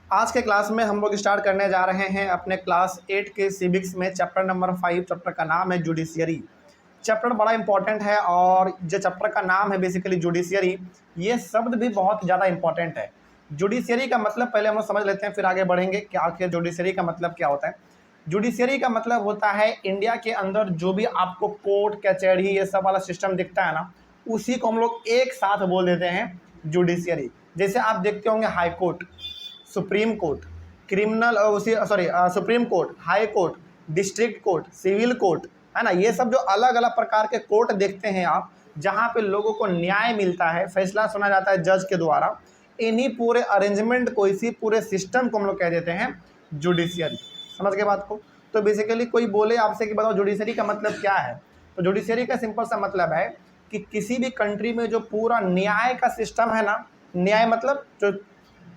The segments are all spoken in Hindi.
आज के क्लास में हम लोग स्टार्ट करने जा रहे हैं अपने क्लास 8 के सिविक्स में चैप्टर नंबर 5। चैप्टर का नाम है जुडिशियरी। चैप्टर बड़ा इंपॉर्टेंट है और जो चैप्टर का नाम है बेसिकली जुडिशियरी, ये शब्द भी बहुत ज़्यादा इंपॉर्टेंट है। जुडिशियरी का मतलब पहले हम लोग समझ लेते हैं, फिर आगे बढ़ेंगे कि आखिर जुडिशियरी का मतलब क्या होता है। जुडिशियरी का मतलब होता है इंडिया के अंदर जो भी आपको कोर्ट कचहरी ये सब वाला सिस्टम दिखता है ना, उसी को हम लोग एक साथ बोल देते हैं जुडिशियरी। जैसे आप देखते होंगे high court, supreme court, criminal उसी sorry supreme court, high court, district court, civil court, है ना। ये सब जो अलग अलग प्रकार के कोर्ट देखते हैं आप, जहाँ पे लोगों को न्याय मिलता है, फैसला सुना जाता है जज के द्वारा, इन्हीं पूरे अरेंजमेंट को, इसी पूरे सिस्टम को हम लोग कह देते हैं जुडिशियरी। समझ गए बात को। तो बेसिकली कोई बोले आपसे कि बताओ जुडिशरी का मतलब क्या है, तो जुडिशरी का सिंपल सा मतलब है कि किसी भी कंट्री में जो पूरा न्याय का सिस्टम है ना, न्याय मतलब जो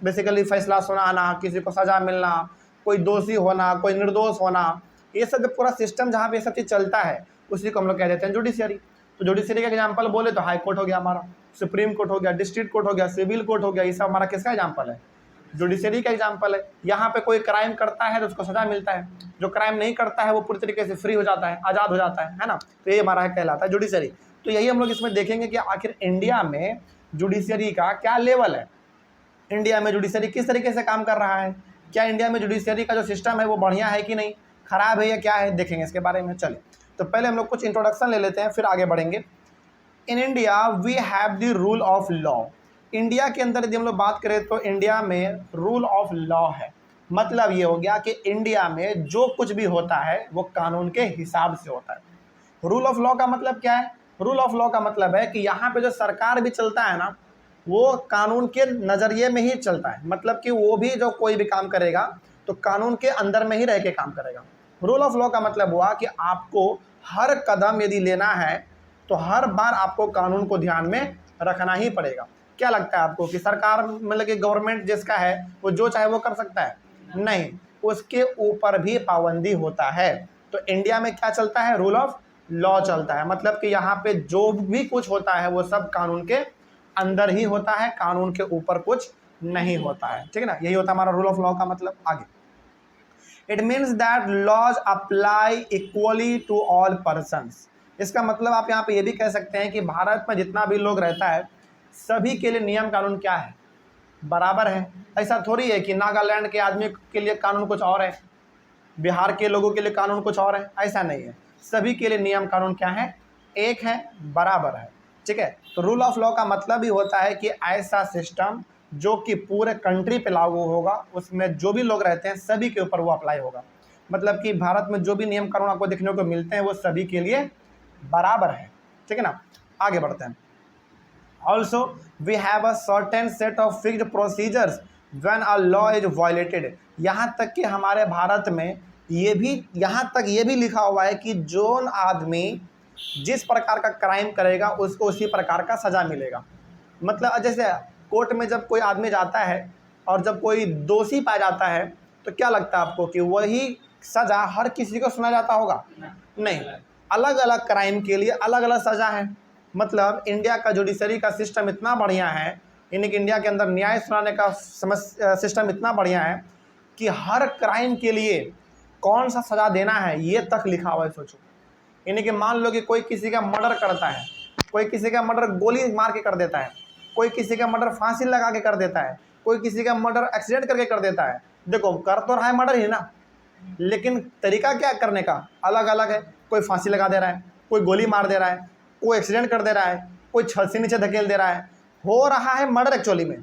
बेसिकली फैसला सुनाना, किसी को सज़ा मिलना, कोई दोषी होना, कोई निर्दोष होना, ये सब जो पूरा सिस्टम जहाँ पे ये सब चीज़ चलता है, उसी को हम लोग कह देते हैं जुडिशरी। तो जुडिशरी का एग्जाम्पल बोले तो हाई कोर्ट हो गया हमारा, सुप्रीम कोर्ट हो गया, डिस्ट्रिक्ट कोर्ट हो गया, सिविल कोर्ट हो गया, ये सब हमारा किसका एग्जाम्पल है? जुडिशरी का एग्जाम्पल है। यहाँ पे कोई क्राइम करता है तो उसको सजा मिलता है, जो क्राइम नहीं करता है वो पूरी तरीके से फ्री हो जाता है, आज़ाद हो जाता है ना। तो ये हमारा कहलाता है जुडिशरी। तो यही हम लोग इसमें देखेंगे कि आखिर इंडिया में जुडिशरी का क्या लेवल है, इंडिया में जुडिशरी किस तरीके से काम कर रहा है, क्या इंडिया में जुडिशरी का जो सिस्टम है वो बढ़िया है कि नहीं, खराब है या क्या है, देखेंगे इसके बारे में। चलिए तो पहले हम लोग कुछ इंट्रोडक्शन ले लेते हैं, फिर आगे बढ़ेंगे। In India we have the rule of law. India के अंदर यदि हम लोग बात करें तो इंडिया में रूल ऑफ लॉ है। मतलब ये हो गया कि इंडिया में जो कुछ भी होता है वो कानून के हिसाब से होता है। रूल ऑफ लॉ का मतलब क्या है? रूल ऑफ लॉ का मतलब है कि यहाँ पे जो सरकार भी चलता है ना, वो कानून के नज़रिए में ही चलता है। मतलब कि वो भी जो कोई भी काम करेगा तो कानून के अंदर में ही रह के काम करेगा। रूल ऑफ लॉ का मतलब हुआ कि आपको हर कदम यदि लेना है तो हर बार आपको कानून को ध्यान में रखना ही पड़ेगा। क्या लगता है आपको कि सरकार मतलब कि गवर्नमेंट जिसका है वो जो चाहे वो कर सकता है? नहीं, उसके ऊपर भी पाबंदी होता है। तो इंडिया में क्या चलता है? रूल ऑफ लॉ चलता है। मतलब कि यहाँ पे जो भी कुछ होता है वो सब कानून के अंदर ही होता है, कानून के ऊपर कुछ नहीं होता है। ठीक है ना, यही होता है हमारा रूल ऑफ लॉ का मतलब। आगे, it means that laws apply equally to all persons. इसका मतलब आप यहाँ पे ये भी कह सकते हैं कि भारत में जितना भी लोग रहता है सभी के लिए नियम कानून क्या है? बराबर है। ऐसा थोड़ी है कि नागालैंड के आदमी के लिए कानून कुछ और है, बिहार के लोगों के लिए कानून कुछ और है, ऐसा नहीं है। सभी के लिए नियम कानून क्या है? एक है, बराबर है। ठीक है। तो रूल ऑफ लॉ का मतलब ही होता है कि ऐसा सिस्टम जो कि पूरे कंट्री पे लागू होगा, उसमें जो भी लोग रहते हैं सभी के ऊपर वो अप्लाई होगा। मतलब कि भारत में जो भी नियम कानून आपको देखने को मिलते हैं वो सभी के लिए बराबर है। ठीक है ना, आगे बढ़ते हैं। Also we have a certain set of fixed procedures when a law is violated. यहाँ तक कि हमारे भारत में ये भी, यहाँ तक ये भी लिखा हुआ है कि जो आदमी जिस प्रकार का क्राइम करेगा उसको उसी प्रकार का सज़ा मिलेगा। मतलब जैसे कोर्ट में जब कोई आदमी जाता है और जब कोई दोषी पाया जाता है तो क्या लगता है आपको कि वही सज़ा हर किसी को सुना जाता होगा? नहीं, अलग अलग क्राइम के लिए अलग अलग सज़ा है। मतलब इंडिया का जुडिशरी का सिस्टम इतना बढ़िया है, यानी कि इंडिया के अंदर न्याय सुनाने का सिस्टम इतना बढ़िया है कि हर क्राइम के लिए कौन सा सज़ा देना है ये तक लिखा हुआ है। सोचो, यानी कि मान लो कि कोई किसी का मर्डर करता है, कोई किसी का मर्डर गोली मार के कर देता है, कोई किसी का मर्डर फांसी लगा के कर देता है, कोई किसी का मर्डर एक्सीडेंट करके कर देता है। देखो, कर तो रहा है मर्डर ही ना, लेकिन तरीका क्या करने का अलग अलग है। कोई फांसी लगा दे रहा है, कोई गोली मार दे रहा है, कोई एक्सीडेंट कर दे रहा है, कोई छत से नीचे धकेल दे रहा है। हो रहा है मर्डर एक्चुअली में,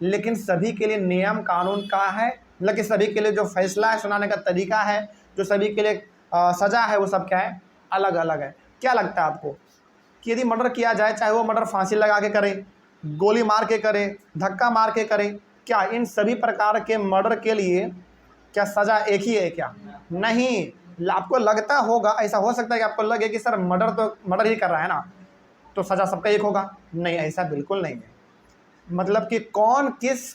लेकिन सभी के लिए नियम कानून का है, मतलब कि सभी के लिए जो फैसला है सुनाने का तरीका है, जो सभी के लिए सज़ा है, वो सब क्या है? अलग अलग है। क्या लगता है आपको कि यदि मर्डर किया जाए, चाहे वो मर्डर फांसी लगा के करे, गोली मार के करे, धक्का मार के करे, क्या इन सभी प्रकार के मर्डर के लिए क्या सज़ा एक ही है क्या? नहीं। आपको लगता होगा, ऐसा हो सकता है कि आपको लगे कि सर मर्डर तो मर्डर ही कर रहा है ना, तो सज़ा सबका एक होगा। नहीं, ऐसा बिल्कुल नहीं है। मतलब कि कौन किस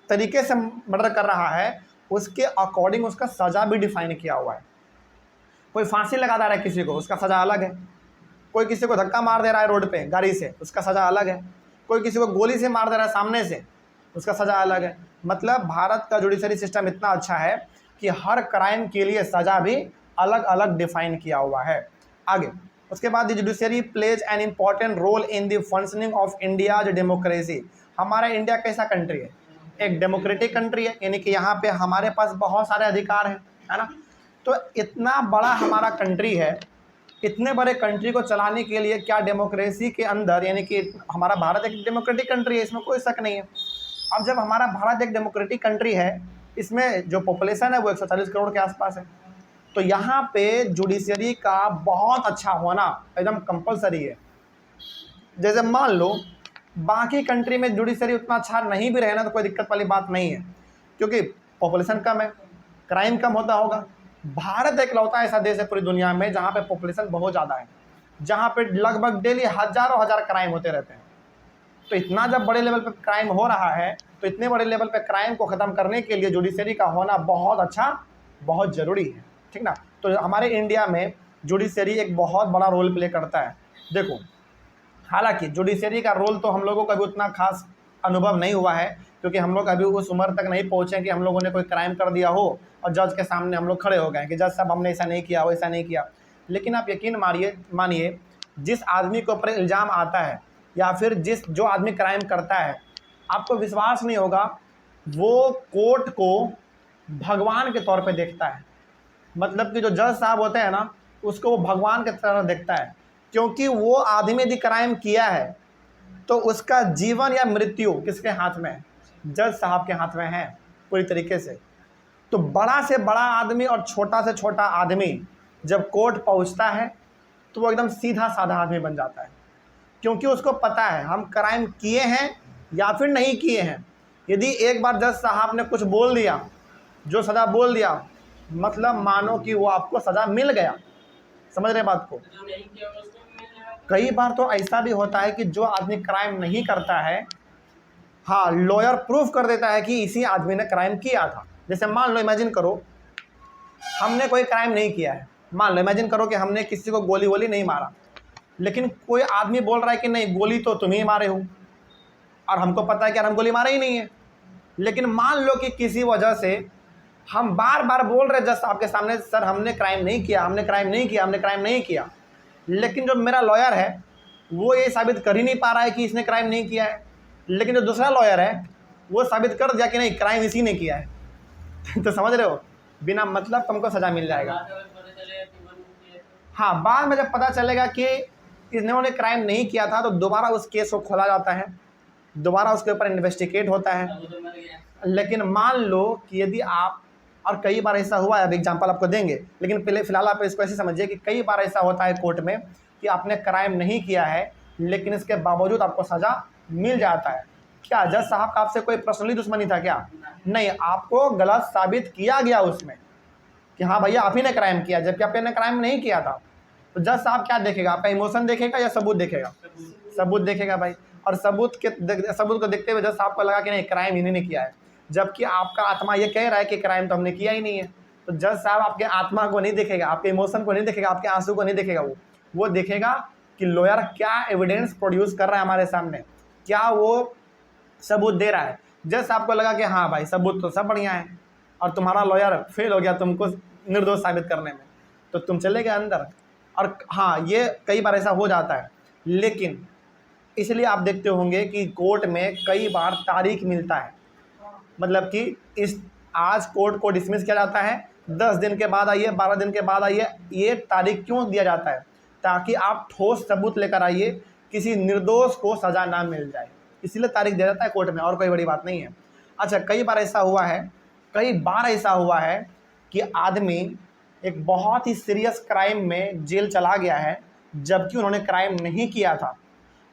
तरीके से मर्डर कर रहा है उसके अकॉर्डिंग उसका सज़ा भी डिफाइन किया हुआ है। कोई फांसी लगा दे रहा है किसी को, उसका सज़ा अलग है। कोई किसी को धक्का मार दे रहा है रोड पे गाड़ी से, उसका सज़ा अलग है। कोई किसी को गोली से मार दे रहा है सामने से, उसका सज़ा अलग है। मतलब भारत का जुडिशरी सिस्टम इतना अच्छा है कि हर क्राइम के लिए सज़ा भी अलग अलग डिफाइन किया हुआ है। आगे उसके बाद judiciary plays an important role in the functioning of India democracy. हमारा इंडिया कैसा कंट्री है? एक डेमोक्रेटिक कंट्री है, यानी कि यहाँ पे हमारे पास बहुत सारे अधिकार हैं, है ना। तो इतना बड़ा हमारा कंट्री है, इतने बड़े कंट्री को चलाने के लिए क्या डेमोक्रेसी के अंदर, यानी कि हमारा भारत एक डेमोक्रेटिक कंट्री है, इसमें कोई शक नहीं है। अब जब हमारा भारत एक डेमोक्रेटिक कंट्री है, इसमें जो पॉपुलेशन है वो 140 करोड़ के आसपास है, तो यहाँ पे जुडिशरी का बहुत अच्छा होना एकदम कंपलसरी है। जैसे मान लो बाकी कंट्री में जुडिशरी उतना अच्छा नहीं भी रहे ना, तो कोई दिक्कत वाली बात नहीं है, क्योंकि पॉपुलेशन कम है, क्राइम कम होता होगा। भारत एक लौता ऐसा देश है पूरी दुनिया में जहाँ पे पॉपुलेशन बहुत ज़्यादा है, जहाँ पे लगभग डेली हजारों हजार क्राइम होते रहते हैं। तो इतना जब बड़े लेवल पे क्राइम हो रहा है, तो इतने बड़े लेवल पे क्राइम को ख़त्म करने के लिए जुडिशरी का होना बहुत अच्छा, बहुत ज़रूरी है, ठीक ना। तो हमारे इंडिया में जुडिशरी एक बहुत बड़ा रोल प्ले करता है। देखो, हालांकि जुडिशरी का रोल तो हम लोगों का भी उतना खास अनुभव नहीं हुआ है, क्योंकि हम लोग अभी उस उम्र तक नहीं पहुँचे कि हम लोगों ने कोई क्राइम कर दिया हो और जज के सामने हम लोग खड़े हो गए कि जज साहब हमने ऐसा नहीं किया, वैसा नहीं किया। लेकिन आप यकीन मानिए, जिस आदमी के ऊपर इल्ज़ाम आता है या फिर जो आदमी क्राइम करता है, आपको विश्वास नहीं होगा, वो कोर्ट को भगवान के तौर पे देखता है। मतलब कि जो जज साहब होते हैं ना, उसको वो भगवान की तरह देखता है, क्योंकि वो आदमी यदि क्राइम किया है तो उसका जीवन या मृत्यु किसके हाथ में है? जज साहब के हाथ में है पूरी तरीके से। तो बड़ा से बड़ा आदमी और छोटा से छोटा आदमी जब कोर्ट पहुंचता है तो वो एकदम सीधा साधा आदमी बन जाता है, क्योंकि उसको पता है हम क्राइम किए हैं या फिर नहीं किए हैं। यदि एक बार जज साहब ने कुछ बोल दिया, जो सज़ा बोल दिया, मतलब मानो कि वो आपको सज़ा मिल गया। समझ रहे बात को? कई बार तो ऐसा भी होता है कि जो आदमी क्राइम नहीं करता है, हाँ, लॉयर प्रूफ कर देता है कि इसी आदमी ने क्राइम किया था। जैसे मान लो, इमेजिन करो हमने कोई क्राइम नहीं किया है, मान लो इमेजिन करो कि हमने किसी को गोली वोली नहीं मारा, लेकिन कोई आदमी बोल रहा है कि नहीं, गोली तो तुम ही मारे हो, और हमको पता है कि यार हम गोली मारे ही नहीं है। लेकिन मान लो कि किसी वजह से हम बार बार बोल रहे जज साहब के सामने, सर हमने क्राइम नहीं किया, हमने क्राइम नहीं किया, हमने क्राइम नहीं किया, लेकिन जो मेरा लॉयर है वो ये साबित कर ही नहीं पा रहा है कि इसने क्राइम नहीं किया है। लेकिन जो दूसरा लॉयर है वो साबित कर दिया कि नहीं, क्राइम इसी ने किया है। तो समझ रहे हो, बिना मतलब तुमको सज़ा मिल जाएगा। हाँ, बाद में जब पता चलेगा कि इन्होंने क्राइम नहीं किया था, तो दोबारा उस केस को खोला जाता है, दोबारा उसके ऊपर इन्वेस्टिगेट होता है। लेकिन मान लो कि यदि आप, और कई बार ऐसा हुआ है, अब एग्जांपल आपको देंगे, लेकिन पहले फिलहाल आप इसको ऐसे समझिए कि कई बार ऐसा होता है कोर्ट में कि आपने क्राइम नहीं किया है, लेकिन इसके बावजूद आपको सज़ा मिल जाता है। क्या जज साहब का आपसे कोई पर्सनली दुश्मनी था क्या? नहीं, आपको गलत साबित किया गया उसमें कि हाँ भैया आप ही ने क्राइम किया, जबकि आपने क्राइम नहीं किया था। तो जज साहब क्या देखेगा? आपका इमोशन देखेगा या सबूत देखेगा? सबूत देखेगा भाई। और सबूत को देखते हुए जज साहब को लगा कि नहीं, क्राइम इन्हीं ने किया है, जबकि आपका आत्मा ये कह रहा है कि क्राइम तो हमने किया ही नहीं है। तो जज साहब आपके आत्मा को नहीं देखेगा, आपके इमोशन को नहीं देखेगा, आपके आंसू को नहीं देखेगा, वो देखेगा कि लॉयर क्या एविडेंस प्रोड्यूस कर रहा है हमारे सामने, क्या वो सबूत दे रहा है। जज साहब को लगा कि हाँ भाई सबूत तो सब बढ़िया है, और तुम्हारा लॉयर फेल हो गया तुमको निर्दोष साबित करने में, तो तुम चले गए अंदर। और हाँ, ये कई बार ऐसा हो जाता है, लेकिन इसलिए आप देखते होंगे कि कोर्ट में कई बार तारीख मिलता है, मतलब कि आज कोर्ट को डिसमिस किया जाता है, 10 दिन के बाद आइए, 12 दिन के बाद आइए। ये तारीख क्यों दिया जाता है? ताकि आप ठोस सबूत लेकर आइए, किसी निर्दोष को सज़ा ना मिल जाए, इसलिए तारीख दिया जाता है कोर्ट में, और कोई बड़ी बात नहीं है। अच्छा, कई बार ऐसा हुआ है कि आदमी एक बहुत ही सीरियस क्राइम में जेल चला गया है, जबकि उन्होंने क्राइम नहीं किया था,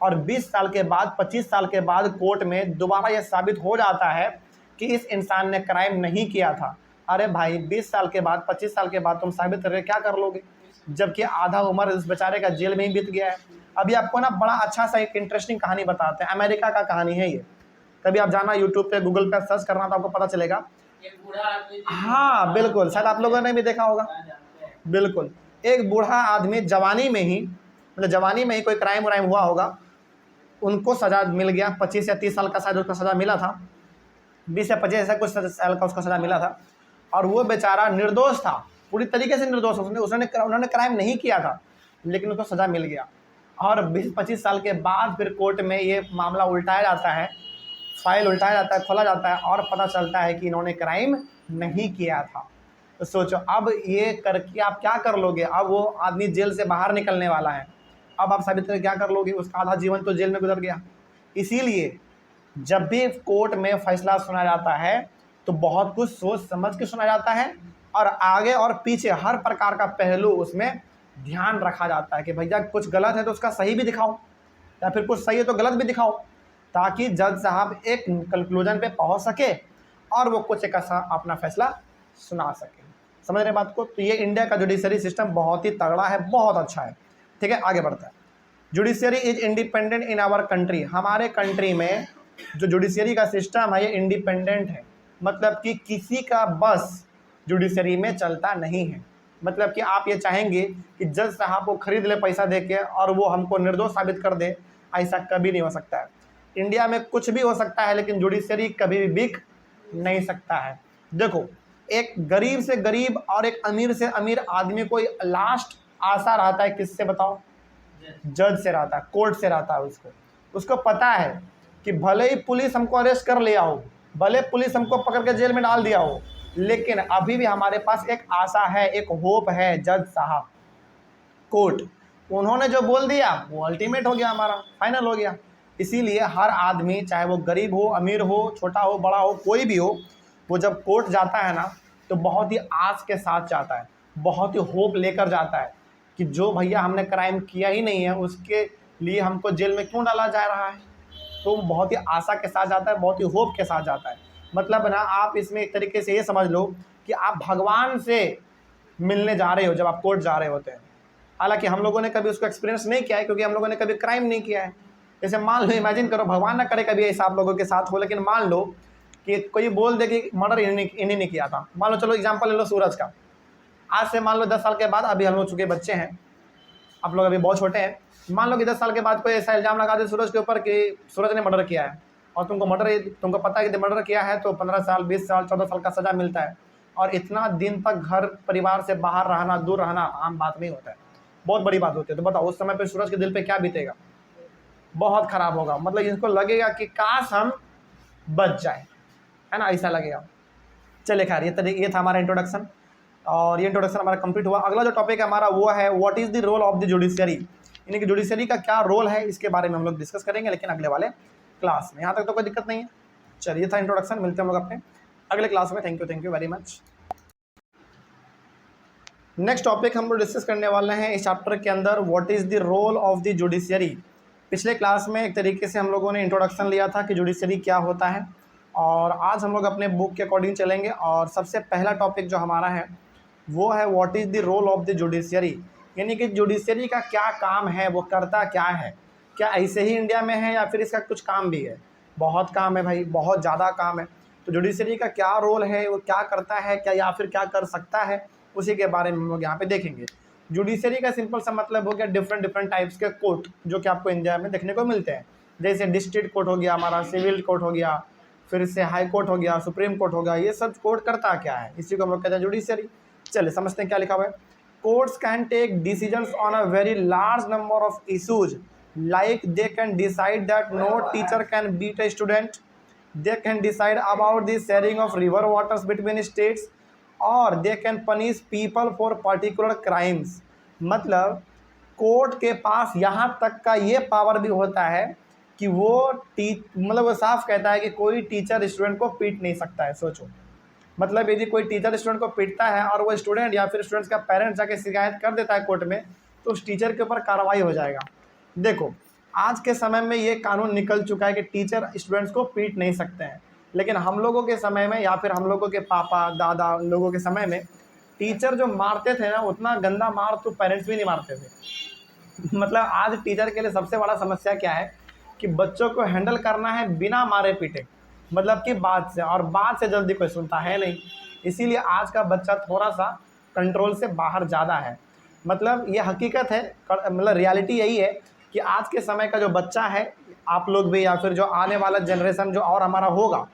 और 20 साल के बाद, 25 साल के बाद कोर्ट में दोबारा यह साबित हो जाता है कि इस इंसान ने क्राइम नहीं किया था। अरे भाई, 20 साल के बाद, 25 साल के बाद तुम साबित करके क्या कर लोगे, जबकि आधा उम्र इस बेचारे का जेल में ही बीत गया है। अभी आपको ना बड़ा अच्छा सा एक इंटरेस्टिंग कहानी बताते हैं, अमेरिका का कहानी है ये। कभी आप जाना यूट्यूब पे, गूगल पे सर्च करना, तो आपको पता चलेगा। हाँ बिल्कुल, शायद आप लोगों ने भी देखा होगा। बिल्कुल, एक बूढ़ा आदमी जवानी में ही कोई क्राइम व्राइम हुआ होगा, उनको सज़ा मिल गया, 25 या 30 साल का शायद उसका सज़ा मिला था। 20 या 25 ऐसा कुछ साल का उसका सज़ा मिला था। और वो बेचारा निर्दोष था, पूरी तरीके से निर्दोष। उन्होंने क्राइम नहीं किया था, लेकिन उसको सज़ा मिल गया। और 20-25 साल के बाद फिर कोर्ट में ये मामला उल्टाया जाता है, फाइल उल्टाया जाता है, खोला जाता है और पता चलता है कि इन्होंने क्राइम नहीं किया था। तो सोचो अब ये करके आप क्या कर लोगे। अब वो आदमी जेल से बाहर निकलने वाला है, अब आप साबित करके क्या कर लोगे। उसका आधा जीवन तो जेल में गुजर गया। इसीलिए जब भी कोर्ट में फैसला सुना जाता है तो बहुत कुछ सोच समझ के सुना जाता है और आगे और पीछे हर प्रकार का पहलू उसमें ध्यान रखा जाता है कि भैया कुछ गलत है तो उसका सही भी दिखाओ, या फिर कुछ सही है तो गलत भी दिखाओ, ताकि जज साहब एक कंक्लूजन पे पहुंच सके और वो कुछ एक अपना फैसला सुना सके। समझ रहे बात को। तो ये इंडिया का जुडिशरी सिस्टम बहुत ही तगड़ा है, बहुत अच्छा है। ठीक है, आगे बढ़ता है। Judiciary is independent in our country. हमारे कंट्री में जो जुडिशरी का सिस्टम है ये इंडिपेंडेंट है, मतलब कि किसी का बस जुडिशरी में चलता नहीं है। मतलब कि आप ये चाहेंगे कि जज साहब को खरीद ले पैसा दे के और वो हमको निर्दोष साबित कर दे, ऐसा कभी नहीं हो सकता है। इंडिया में कुछ भी हो सकता है लेकिन जुडिशरी कभी भी बिक नहीं सकता है। देखो, एक गरीब से गरीब और एक अमीर से अमीर आदमी को लास्ट आशा रहता है किससे बताओ? जज से रहता है, कोर्ट से रहता है। उसको पता है कि भले ही पुलिस हमको अरेस्ट कर लिया हो, भले पुलिस हमको पकड़ के जेल में डाल दिया हो, लेकिन अभी भी हमारे पास एक आशा है, एक होप है। जज साहब, कोर्ट, उन्होंने जो बोल दिया वो अल्टीमेट हो गया, हमारा फाइनल हो गया। इसीलिए हर आदमी, चाहे वो गरीब हो, अमीर हो, छोटा हो, बड़ा हो, कोई भी हो, वो जब कोर्ट जाता है ना तो बहुत ही आस के साथ जाता है, बहुत ही होप लेकर जाता है कि जो भैया हमने क्राइम किया ही नहीं है उसके लिए हमको जेल में क्यों डाला जा रहा है। तो बहुत ही आशा के साथ जाता है, बहुत ही होप के साथ जाता है। मतलब ना आप इसमें एक तरीके से ये समझ लो कि आप भगवान से मिलने जा रहे हो जब आप कोर्ट जा रहे होते हैं। हालांकि हम लोगों ने कभी उसको एक्सपीरियंस नहीं किया है क्योंकि हम लोगों ने कभी क्राइम नहीं किया है। जैसे मान लो, इमेजिन करो, भगवान ना करे कभी ऐसा आप लोगों के साथ हो, लेकिन मान लो कि कोई बोल दे कि मर्डर इन्हीं ने किया था। मान लो, चलो एग्जाम्पल ले लो सूरज का। आज से मान लो 10 साल के बाद, अभी हम लोग चुके बच्चे हैं, आप लोग अभी बहुत छोटे हैं, मान लो कि 10 साल के बाद कोई ऐसा इल्ज़ाम लगा दे सूरज के ऊपर कि सूरज ने मर्डर किया है, और तुमको पता है कि मर्डर किया है तो 15 साल, 20 साल, 14 साल का सज़ा मिलता है। और इतना दिन तक घर परिवार से बाहर रहना, दूर रहना आम बात नहीं होता है, बहुत बड़ी बात होती है। तो बताओ उस समय पे सूरज के दिल पे क्या बीतेगा? बहुत ख़राब होगा। मतलब इनको लगेगा कि काश हम बच जाए, है ना, ऐसा लगेगा। चलिए खैर, ये था हमारा इंट्रोडक्शन, और ये इंट्रोडक्शन हमारा कंप्लीट हुआ। अगला जो टॉपिक है हमारा वो है what is the role of the judiciary, यानी कि जुडिशरी का क्या रोल है, इसके बारे में हम लोग डिस्कस करेंगे, लेकिन अगले वाले क्लास में। यहाँ तक तो कोई दिक्कत नहीं है। चलिए, था इंट्रोडक्शन, मिलते हैं हम लोग अपने अगले क्लास में। Thank you very much. Next topic हम लोग डिस्कस करने वाले हैं इस चैप्टर के अंदर, what is the role of the judiciary. पिछले क्लास में एक तरीके से हम लोगों ने इंट्रोडक्शन लिया था कि जुडिशरी क्या होता है, और आज हम लोग अपने बुक के अकॉर्डिंग चलेंगे। और सबसे पहला टॉपिक जो हमारा है वो है what is the role of the judiciary, यानी कि जुडिशरी का क्या काम है, वो करता क्या है। क्या ऐसे ही इंडिया में है या फिर इसका कुछ काम भी है? बहुत काम है भाई, बहुत ज़्यादा काम है। तो जुडिशरी का क्या रोल है, वो क्या करता है, क्या या फिर क्या कर सकता है, उसी के बारे में हम लोग यहाँ पे देखेंगे। जुडिशरी का सिंपल सा मतलब हो गया डिफरेंट टाइप्स के कोर्ट जो कि आपको इंडिया में देखने को मिलते हैं। जैसे डिस्ट्रिक्ट कोर्ट हो गया हमारा, सिविल कोर्ट हो गया, फिर से हाई कोर्ट हो गया, सुप्रीम कोर्ट हो गया। ये सब कोर्ट करता क्या है, इसी को हम लोग कहते हैं जुडिशरी। चलिए समझते हैं क्या लिखा हुआ है। Courts can take decisions on a very large number of issues, like they can decide that no teacher can beat a student, they can decide about the sharing of river waters between states, और they can punish people for particular crimes. मतलब कोर्ट के पास यहाँ तक का ये पावर भी होता है कि वो वो साफ कहता है कि कोई टीचर स्टूडेंट को पीट नहीं सकता है। सोचो, मतलब यदि कोई टीचर स्टूडेंट को पीटता है और वो स्टूडेंट या फिर स्टूडेंट्स का पेरेंट्स जाके शिकायत कर देता है कोर्ट में, तो उस टीचर के ऊपर कार्रवाई हो जाएगा। देखो, आज के समय में ये कानून निकल चुका है कि टीचर स्टूडेंट्स को पीट नहीं सकते हैं, लेकिन हम लोगों के समय में या फिर हम लोगों के पापा दादा लोगों के समय में टीचर जो मारते थे ना, उतना गंदा मार तो पेरेंट्स भी नहीं मारते थे। मतलब आज टीचर के लिए सबसे बड़ा समस्या क्या है कि बच्चों को हैंडल करना है बिना मारे पीटे, मतलब कि बात से, और बात से जल्दी कोई सुनता है नहीं। इसीलिए आज का बच्चा थोड़ा सा कंट्रोल से बाहर ज़्यादा है। मतलब ये हकीकत है, मतलब रियलिटी यही है कि आज के समय का जो बच्चा है, आप लोग भी या फिर जो आने वाला जनरेशन जो और हमारा होगा,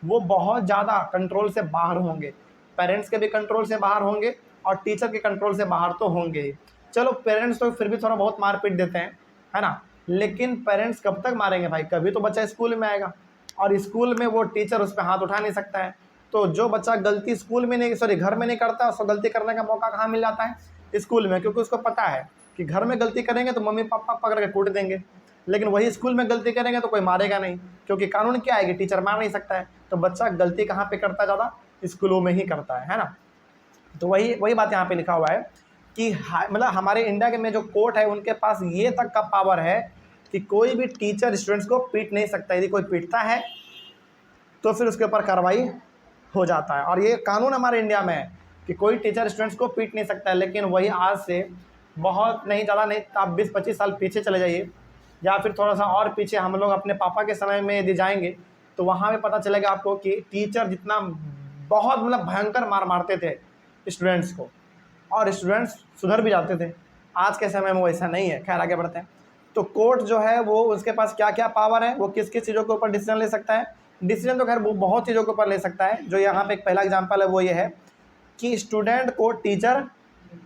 वो बहुत ज़्यादा कंट्रोल से बाहर होंगे। पेरेंट्स के भी कंट्रोल से बाहर होंगे और टीचर के कंट्रोल से बाहर तो होंगे ही। चलो पेरेंट्स तो फिर भी थोड़ा बहुत मार पीट देते हैं, है ना, लेकिन पेरेंट्स कब तक मारेंगे भाई? कभी तो बच्चा स्कूल में आएगा और स्कूल में वो टीचर उस पर हाथ उठा नहीं सकता है। तो जो बच्चा गलती स्कूल में नहीं, सॉरी, घर में नहीं करता, उसको गलती करने का मौका कहाँ मिल जाता है? स्कूल में, क्योंकि उसको पता है कि घर में गलती करेंगे तो मम्मी पापा पकड़ के कूट देंगे, लेकिन वही स्कूल में गलती करेंगे तो कोई मारेगा नहीं, क्योंकि कानून क्या है कि टीचर मार नहीं सकता है। तो बच्चा गलती कहाँ पे करता है? ज़्यादा स्कूलों में ही करता है ना। तो वही वही बात यहाँ पे लिखा हुआ है कि मतलब हमारे इंडिया के में जो कोर्ट है उनके पास ये तक का पावर है कि कोई भी टीचर स्टूडेंट्स को पीट नहीं सकता। यदि कोई पीटता है तो फिर उसके ऊपर कार्रवाई हो जाता है, और ये कानून हमारे इंडिया में है कि कोई टीचर स्टूडेंट्स को पीट नहीं सकता है। लेकिन वही आज से बहुत नहीं, ज़्यादा नहीं, आप 20-25 साल पीछे चले जाइए, या फिर थोड़ा सा और पीछे हम लोग अपने पापा के समय में यदि जाएंगे तो वहाँ पे पता चलेगा आपको कि टीचर जितना बहुत मतलब भयंकर मार मारते थे स्टूडेंट्स को, और स्टूडेंट्स सुधर भी जाते थे। आज के समय में वो ऐसा नहीं है। खैर आगे बढ़ते हैं। तो कोर्ट जो है वो, उसके पास क्या क्या पावर है, वो किस किस चीज़ों के ऊपर डिसीजन ले सकता है? डिसीजन तो खैर वो बहुत चीज़ों के ऊपर ले सकता है। जो यहाँ पे एक पहला एग्जाम्पल है वो ये है कि स्टूडेंट को टीचर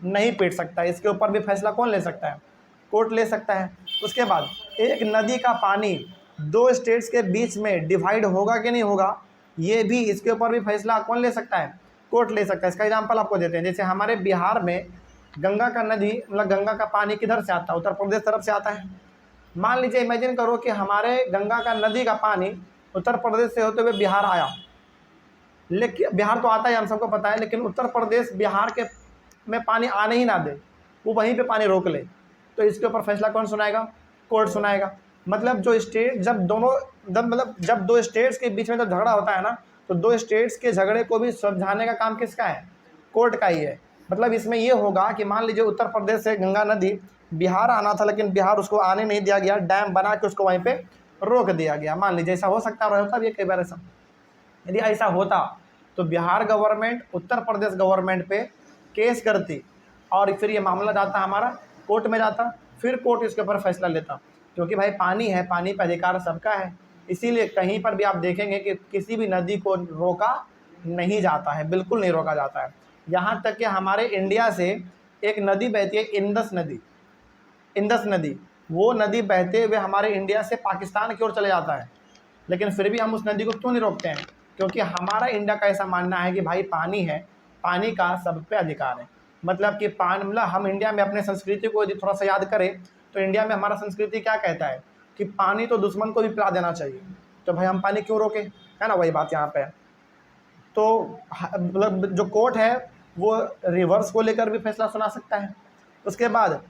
नहीं पीट सकता। इसके ऊपर भी फैसला कौन ले सकता है? कोर्ट ले सकता है। उसके बाद एक नदी का पानी दो स्टेट्स के बीच में डिवाइड होगा कि नहीं होगा, ये भी, इसके ऊपर भी फैसला कौन ले सकता है? कोर्ट ले सकता है। इसका एग्जाम्पल आपको देते हैं। जैसे हमारे बिहार में गंगा का नदी, मतलब गंगा का पानी किधर से आता है? उत्तर प्रदेश तरफ से आता है। मान लीजिए, इमेजिन करो कि हमारे गंगा का नदी का पानी उत्तर प्रदेश से होते हुए बिहार आया, लेकिन बिहार तो आता ही हम सबको पता है, लेकिन उत्तर प्रदेश बिहार के में पानी आने ही ना दे, वो वहीं पे पानी रोक ले, तो इसके ऊपर फैसला कौन सुनाएगा? कोर्ट सुनाएगा। मतलब जो स्टेट, जब दो स्टेट्स के बीच में जब झगड़ा होता है ना, तो दो स्टेट्स के झगड़े को भी सुलझाने का काम किसका है? कोर्ट का ही है। मतलब इसमें ये होगा कि मान लीजिए उत्तर प्रदेश से गंगा नदी बिहार आना था, लेकिन बिहार उसको आने नहीं दिया गया, डैम बना के उसको वहीं पे रोक दिया गया। मान लीजिए ऐसा हो सकता है, होता भी है कई बार ऐसा। यदि ऐसा होता तो बिहार गवर्नमेंट उत्तर प्रदेश गवर्नमेंट पे केस करती, और फिर ये मामला जाता हमारा कोर्ट में जाता, फिर कोर्ट इसके ऊपर फैसला लेता, क्योंकि भाई पानी है, पानी पर अधिकार सबका है। इसीलिए कहीं पर भी आप देखेंगे कि किसी भी नदी को रोका नहीं जाता है, बिल्कुल नहीं रोका जाता है। यहाँ तक कि हमारे इंडिया से एक नदी बहती है, इंदस नदी, वो नदी बहते हुए हमारे इंडिया से पाकिस्तान की ओर चले जाता है, लेकिन फिर भी हम उस नदी को क्यों नहीं रोकते हैं? क्योंकि हमारा इंडिया का ऐसा मानना है कि भाई पानी है, पानी का सब पे अधिकार है। मतलब कि पानी, मतलब हम इंडिया में अपने संस्कृति को यदि थोड़ा सा याद करें तो इंडिया में हमारा संस्कृति क्या कहता है कि पानी तो दुश्मन को भी पिला देना चाहिए, तो भाई हम पानी क्यों रोके, है ना, वही बात यहाँ पे है। तो मतलब जो कोर्ट है वो रिवर्स को लेकर भी फैसला सुना सकता है। उसके बाद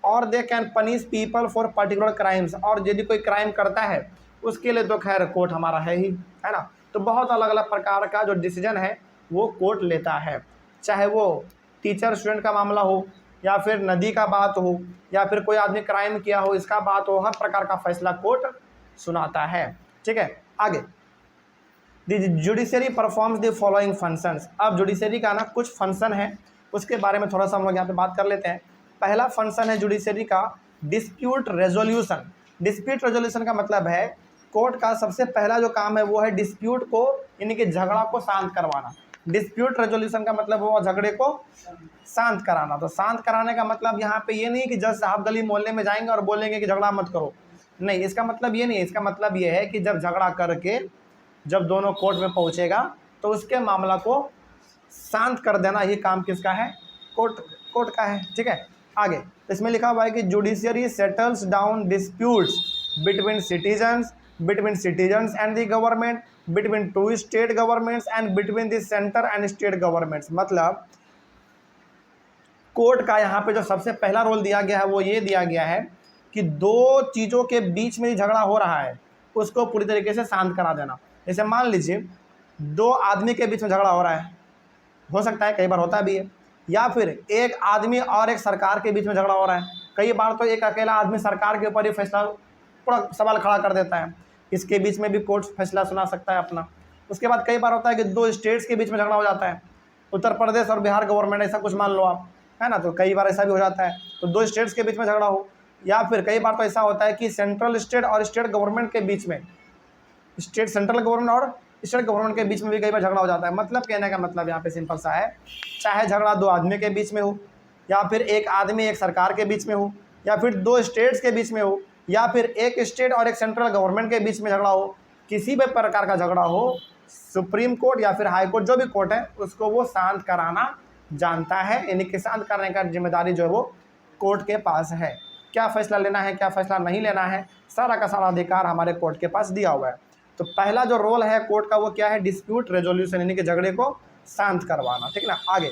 और they can punish people for particular crimes, और यदि कोई क्राइम करता है उसके लिए तो खैर कोर्ट हमारा है ही, है ना। तो बहुत अलग अलग प्रकार का जो डिसीजन है वो कोर्ट लेता है, चाहे वो टीचर स्टूडेंट का मामला हो, या फिर नदी का बात हो, या फिर कोई आदमी क्राइम किया हो इसका बात हो, हर प्रकार का फैसला कोर्ट सुनाता है। ठीक है, आगे। The judiciary performs the following functions. अब जुडिशरी का ना कुछ फंक्शन है, उसके बारे में थोड़ा सा हम लोग यहाँ पे बात कर लेते हैं। पहला फंक्शन है जुडिशरी का डिस्प्यूट रेजोल्यूशन। डिस्प्यूट रेजोल्यूशन का मतलब है कोर्ट का सबसे पहला जो काम है वो है डिस्प्यूट को, यानी कि झगड़ा को शांत करवाना। डिस्प्यूट रेजोल्यूशन का मतलब वो झगड़े को शांत कराना। तो शांत कराने का मतलब यहाँ पे ये नहीं कि जज साहब गली मोहल्ले में जाएंगे और बोलेंगे कि झगड़ा मत करो, नहीं, इसका मतलब ये नहीं है। इसका मतलब ये है कि जब झगड़ा करके जब दोनों कोर्ट में पहुँचेगा तो उसके मामला को शांत कर देना, ये काम किसका है? कोर्ट का है। ठीक है, आगे। तो इसमें लिखा हुआ है कि judiciary settles down disputes between citizens and the government, between two state governments and between the centre and state governments. मतलब कोर्ट का यहाँ पे जो सबसे पहला रोल दिया गया है वो ये दिया गया है कि दो चीज़ों के बीच में झगड़ा हो रहा है उसको पूरी तरीके से शांत करा देना। जैसे मान लीजिए दो आदमी के बीच में झगड़ा हो रहा है, हो सकता है, कई बार होता भी है, या फिर एक आदमी और एक सरकार के बीच में झगड़ा हो रहा है। कई बार तो एक अकेला आदमी सरकार के ऊपर ही फैसला, पूरा सवाल खड़ा कर देता है, इसके बीच में भी कोर्ट फैसला सुना सकता है अपना। उसके बाद कई बार होता है कि दो स्टेट्स के बीच में झगड़ा हो जाता है, उत्तर प्रदेश और बिहार गवर्नमेंट, ऐसा कुछ मान लो आप, है ना। तो कई बार ऐसा भी हो जाता है, तो दो स्टेट्स के बीच में झगड़ा हो, या फिर कई बार तो ऐसा होता है कि सेंट्रल स्टेट और स्टेट गवर्नमेंट के बीच में, स्टेट सेंट्रल गवर्नमेंट और स्टेट गवर्नमेंट के बीच में भी कई बार झगड़ा हो जाता है। मतलब कहने का मतलब यहाँ पे सिंपल सा है, चाहे झगड़ा दो आदमी के बीच में हो, या फिर एक आदमी एक सरकार के बीच में हो, या फिर दो स्टेट्स के बीच में हो, या फिर एक स्टेट और एक सेंट्रल गवर्नमेंट के बीच में झगड़ा हो, किसी भी प्रकार का झगड़ा हो, सुप्रीम कोर्ट या फिर हाई कोर्ट जो भी कोर्ट है उसको वो शांत कराना जानता है। यानी कि शांत करने का जिम्मेदारी जो है वो कोर्ट के पास है। क्या फैसला लेना है, क्या फैसला नहीं लेना है, सारा का सारा अधिकार हमारे कोर्ट के पास दिया हुआ है। तो पहला जो रोल है कोर्ट का वो क्या है, डिस्प्यूट रेजोल्यूशन, यानी कि झगड़े को शांत करवाना, ठीक ना। आगे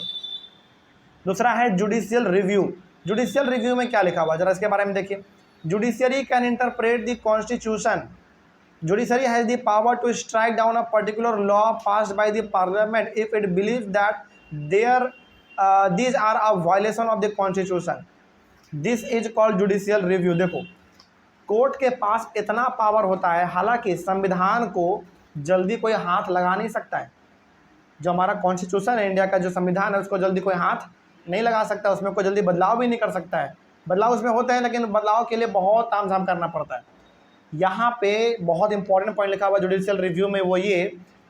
दूसरा है जुडिशियल रिव्यू। जुडिशियल रिव्यू में क्या लिखा हुआ है जरा इसके बारे में देखिए। Judiciary can interpret the constitution. Judiciary has the power to strike down a particular law passed by the parliament if it believes that these are a violation of the constitution. This is called judicial review। देखो कोर्ट के पास इतना पावर होता है, हालांकि संविधान को जल्दी कोई हाथ लगा नहीं सकता है। जो हमारा कॉन्स्टिट्यूशन है, इंडिया का जो संविधान है, उसको जल्दी कोई हाथ नहीं लगा सकता, उसमें कोई जल्दी बदलाव भी नहीं कर सकता है। बदलाव उसमें होते हैं लेकिन बदलाव के लिए बहुत तामझाम करना पड़ता है। यहाँ पे बहुत इंपॉर्टेंट पॉइंट लिखा हुआ जुडिशियल रिव्यू में, वो ये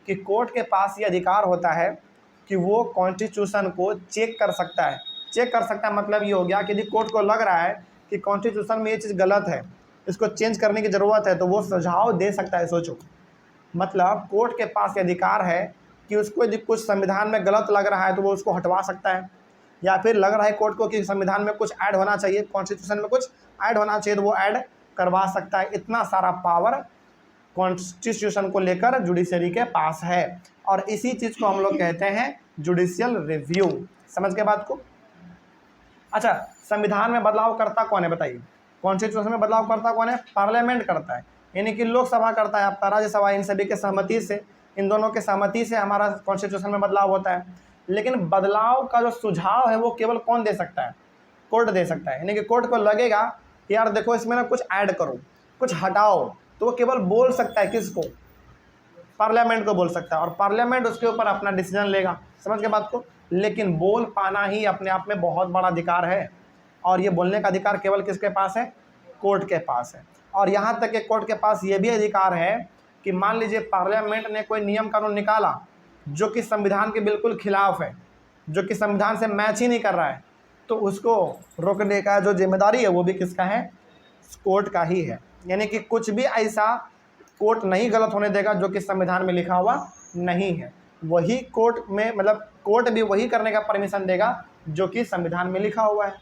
कि कोर्ट के पास ये अधिकार होता है कि वो कॉन्स्टिट्यूशन को चेक कर सकता है। चेक कर सकता है मतलब ये हो गया कि यदि कोर्ट को लग रहा है कि कॉन्स्टिट्यूशन में ये चीज़ गलत है, इसको चेंज करने की ज़रूरत है, तो वो सुझाव दे सकता है। सोचो, मतलब कोर्ट के पास ये अधिकार है कि उसको यदि कुछ संविधान में गलत लग रहा है तो वो उसको हटवा सकता है, या फिर लग रहा है कोर्ट को कि संविधान में कुछ ऐड होना चाहिए, कॉन्स्टिट्यूशन में कुछ ऐड होना चाहिए, तो वो ऐड करवा सकता है। इतना सारा पावर कॉन्स्टिट्यूशन को लेकर जुडिशरी के पास है, और इसी चीज़ को हम लोग कहते हैं जुडिशियल रिव्यू। समझ के बात को। अच्छा, संविधान में बदलाव करता कौन है बताइए? कॉन्स्टिट्यूशन में बदलाव करता कौन है? पार्लियामेंट करता है, यानी कि लोकसभा करता है, आपका राज्यसभा, इन सभी के सहमति से, इन दोनों के सहमति से हमारा कॉन्स्टिट्यूशन में बदलाव होता है। लेकिन बदलाव का जो सुझाव है वो केवल कौन दे सकता है? कोर्ट दे सकता है। यानी कि कोर्ट को लगेगा कि यार देखो इसमें ना कुछ ऐड करो, कुछ हटाओ, तो वो केवल बोल सकता है। किसको? पार्लियामेंट को बोल सकता है, और पार्लियामेंट उसके ऊपर अपना डिसीजन लेगा। समझ के बात को। लेकिन बोल पाना ही अपने आप में बहुत बड़ा अधिकार है, और ये बोलने का अधिकार केवल किसके पास है? कोर्ट के पास है। और यहाँ तक कि कोर्ट के पास ये भी अधिकार है कि मान लीजिए पार्लियामेंट ने कोई नियम कानून निकाला जो कि संविधान के बिल्कुल खिलाफ है, जो कि संविधान से मैच ही नहीं कर रहा है, तो उसको रोकने का जो जिम्मेदारी है वो भी किसका है? कोर्ट का ही है। यानी कि कुछ भी ऐसा कोर्ट नहीं गलत होने देगा जो कि संविधान में लिखा हुआ नहीं है। वही कोर्ट में, मतलब कोर्ट भी वही करने का परमिशन देगा जो कि संविधान में लिखा हुआ है।